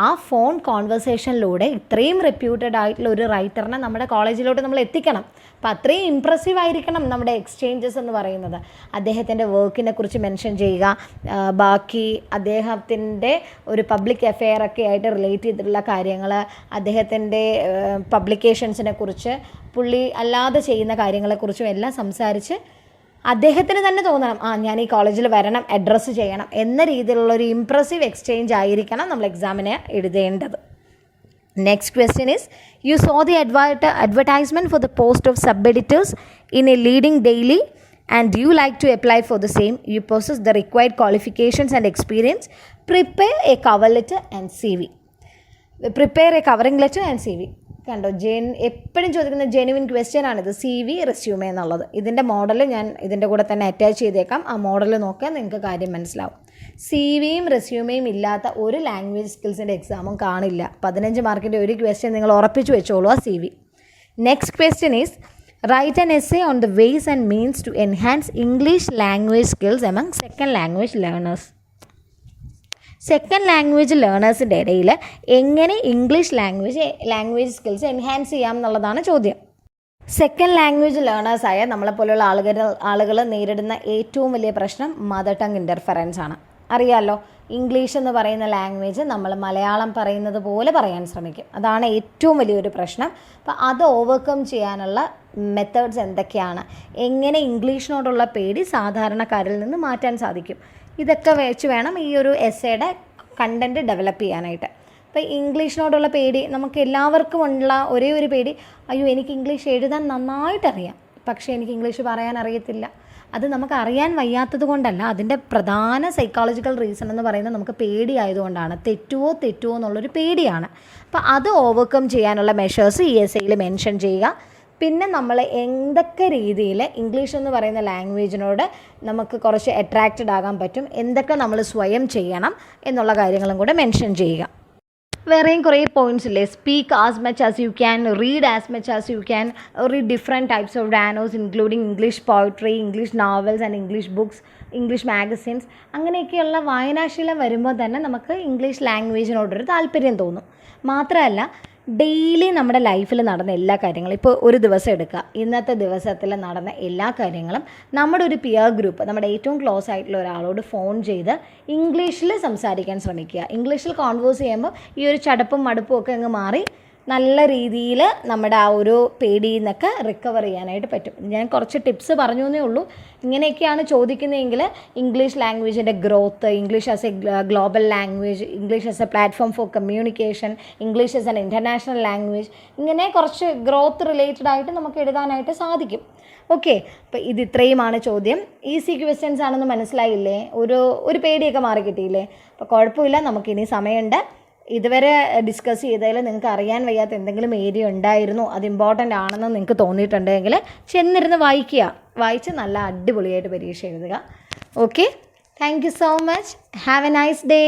ആ ഫോൺ കോൺവെർസേഷനിലൂടെ ഇത്രയും റെപ്യൂട്ടഡ് ആയിട്ടുള്ള ഒരു റൈറ്ററിനെ നമ്മുടെ കോളേജിലോട്ട് നമ്മൾ എത്തിക്കണം. അപ്പോൾ അത്രയും ഇമ്പ്രസീവ് ആയിരിക്കണം നമ്മുടെ എക്സ്ചേഞ്ചസ് എന്ന് പറയുന്നത്. അദ്ദേഹത്തിൻ്റെ വർക്കിനെ കുറിച്ച് മെൻഷൻ ചെയ്യുക, ബാക്കി അദ്ദേഹത്തിൻ്റെ ഒരു പബ്ലിക് അഫെയർ ഒക്കെ ആയിട്ട് റിലേറ്റ് ചെയ്തിട്ടുള്ള കാര്യങ്ങൾ, അദ്ദേഹത്തിൻ്റെ പബ്ലിക്കേഷൻസിനെ കുറിച്ച്, പുള്ളി അല്ലാതെ ചെയ്യുന്ന കാര്യങ്ങളെക്കുറിച്ചും എല്ലാം സംസാരിച്ച് അദ്ദേഹത്തിന് തന്നെ തോന്നണം, ഞാൻ ഈ കോളേജിൽ വരണം, അഡ്രസ്സ് ചെയ്യണം എന്ന രീതിയിലുള്ള ഒരു ഇംപ്രസീവ് എക്സ്ചേഞ്ച് ആയിരിക്കണം നമ്മൾ എക്സാമിന് എഴുതേണ്ടത്. Next question is, you so the advertisement for the post of sub-editors in a leading daily and you like to apply for the same. You possess the required qualifications and experience. Prepare a cover letter and CV. Prepare a covering letter and CV. കണ്ടോ, എപ്പോഴും ചോദിക്കുന്ന genuine question ആണിത്, CV resume എന്നുള്ളത്. ഇതിൻ്റെ model ഞാൻ ഇതിൻ്റെ കൂടെ തന്നെ അറ്റാച്ച് ചെയ്തേക്കാം. ആ മോഡൽ നോക്കിയാൽ നിങ്ങൾക്ക് കാര്യം മനസ്സിലാവും. CVയും റെസ്യൂമേയും ഇല്ലാത്ത ഒരു ലാംഗ്വേജ് സ്കിൽസിൻ്റെ എക്സാമും കാണില്ല. 15 മാർക്കിൻ്റെ ഒരു ക്വസ്റ്റ്യൻ നിങ്ങൾ ഉറപ്പിച്ചു വെച്ചോളൂ, ആ CV. Next question is, write an essay on the ways and means to enhance English language skills among second language learners. Second language ലേണേഴ്സിൻ്റെ ഇടയിൽ എങ്ങനെ ഇംഗ്ലീഷ് ലാംഗ്വേജ് സ്കിൽസ് എൻഹാൻസ് ചെയ്യാം എന്നുള്ളതാണ് ചോദ്യം. സെക്കൻഡ് ലാംഗ്വേജ് ലേണേഴ്സായ നമ്മളെപ്പോലെയുള്ള ആളുകൾ നേരിടുന്ന ഏറ്റവും വലിയ പ്രശ്നം മദർ ടങ് ഇൻ്റർഫറൻസ് ആണ്. അറിയാമല്ലോ, ഇംഗ്ലീഷ് എന്ന് പറയുന്ന ലാംഗ്വേജ് നമ്മൾ മലയാളം പറയുന്നത് പോലെ പറയാൻ ശ്രമിക്കും. അതാണ് ഏറ്റവും വലിയൊരു പ്രശ്നം. അപ്പോൾ അത് ഓവർകം ചെയ്യാനുള്ള മെത്തേഡ്സ് എന്തൊക്കെയാണ്, എങ്ങനെ ഇംഗ്ലീഷിനോടുള്ള പേടി സാധാരണക്കാരിൽ നിന്ന് മാറ്റാൻ സാധിക്കും, ഇതൊക്കെ വെച്ച് വേണം ഈ ഒരു എസ്സേയുടെ കണ്ടൻറ്റ് ഡെവലപ്പ് ചെയ്യാനായിട്ട്. അപ്പോൾ ഇംഗ്ലീഷിനോടുള്ള പേടി നമുക്ക് എല്ലാവർക്കും ഉള്ള ഒരേ ഒരു പേടി, അയ്യോ എനിക്ക് ഇംഗ്ലീഷ് എഴുതാൻ നന്നായിട്ടറിയാം, പക്ഷേ എനിക്ക് ഇംഗ്ലീഷ് പറയാൻ അറിയത്തില്ല. അത് നമുക്ക് അറിയാൻ വയ്യാത്തത് കൊണ്ടല്ല, അതിൻ്റെ പ്രധാന സൈക്കോളജിക്കൽ റീസൺ എന്ന് പറയുന്നത് നമുക്ക് പേടിയായതുകൊണ്ടാണ്. തെറ്റുമോ എന്നുള്ളൊരു പേടിയാണ്. അപ്പോൾ അത് ഓവർകം ചെയ്യാനുള്ള മെഷേഴ്സ് ഈ എസ്സേയിൽ മെൻഷൻ ചെയ്യുക. പിന്നെ നമ്മൾ എന്തൊക്കെ രീതിയിൽ ഇംഗ്ലീഷ് എന്ന് പറയുന്ന ലാംഗ്വേജിനോട് നമുക്ക് കുറച്ച് അട്രാക്റ്റഡ് ആകാൻ പറ്റും, എന്തൊക്കെ നമ്മൾ സ്വയം ചെയ്യണം എന്നുള്ള കാര്യങ്ങളും കൂടെ മെൻഷൻ ചെയ്യുക. വേറെയും കുറേ പോയിൻറ്റ്സ് ഇല്ലേ, speak as much as you can, read as much as you can, read different types of ഡാനോസ് including English poetry, English novels and English books, English magazines. അങ്ങനെയൊക്കെയുള്ള വായനാശീലം വരുമ്പോൾ തന്നെ നമുക്ക് ഇംഗ്ലീഷ് ലാംഗ്വേജിനോടൊരു താല്പര്യം തോന്നും. മാത്രമല്ല ഡെയിലി നമ്മുടെ ലൈഫിൽ നടന്ന എല്ലാ കാര്യങ്ങളും, ഇപ്പോൾ ഒരു ദിവസം എടുക്കുക, ഇന്നത്തെ ദിവസത്തിൽ നടന്ന എല്ലാ കാര്യങ്ങളും നമ്മുടെ ഒരു പിയർ ഗ്രൂപ്പ്, നമ്മുടെ ഏറ്റവും ക്ലോസ് ആയിട്ടുള്ള ഒരാളോട് ഫോൺ ചെയ്ത് ഇംഗ്ലീഷിൽ സംസാരിക്കാൻ ശ്രമിക്കുക. ഇംഗ്ലീഷിൽ കോൺവേഴ്സ് ചെയ്യുമ്പോൾ ഈ ഒരു ചടപ്പും മടുപ്പും ഒക്കെ അങ്ങ് മാറി നല്ല രീതിയിൽ നമ്മുടെ ആ ഒരു പേടിയിൽ നിന്നൊക്കെ റിക്കവർ ചെയ്യാനായിട്ട് പറ്റും. ഞാൻ കുറച്ച് ടിപ്സ് പറഞ്ഞു എന്നേ ഉള്ളൂ. ഇങ്ങനെയൊക്കെയാണ് ചോദിക്കുന്നതെങ്കിൽ ഇംഗ്ലീഷ് ലാംഗ്വേജിൻ്റെ growth, English as a global language, English as a platform for communication, English as an international language, ഇങ്ങനെ കുറച്ച് ഗ്രോത്ത് റിലേറ്റഡ് ആയിട്ട് നമുക്ക് എഴുതാനായിട്ട് സാധിക്കും. ഓക്കെ, അപ്പോൾ ഇത് ഇത്രയുമാണ് ചോദ്യം. ഈസി ക്വസ്റ്റ്യൻസ് ആണെന്ന് മനസ്സിലായില്ലേ? ഒരു പേടിയൊക്കെ മാറി കിട്ടിയില്ലേ? അപ്പോൾ കുഴപ്പമില്ല, നമുക്കിനി സമയമുണ്ട്. ഇതുവരെ ഡിസ്കസ് ചെയ്തതിൽ നിങ്ങൾക്ക് അറിയാൻ വയ്യാത്ത എന്തെങ്കിലും ഏരിയ ഉണ്ടായിരുന്നു, അത് ഇമ്പോർട്ടൻ്റ് ആണെന്ന് നിങ്ങൾക്ക് തോന്നിയിട്ടുണ്ടെങ്കിൽ ചെന്നിരുന്ന് വായിച്ച് നല്ല അടിപൊളിയായിട്ട് പരീക്ഷ എഴുതുക. Okay, thank you so much. Have A nice day.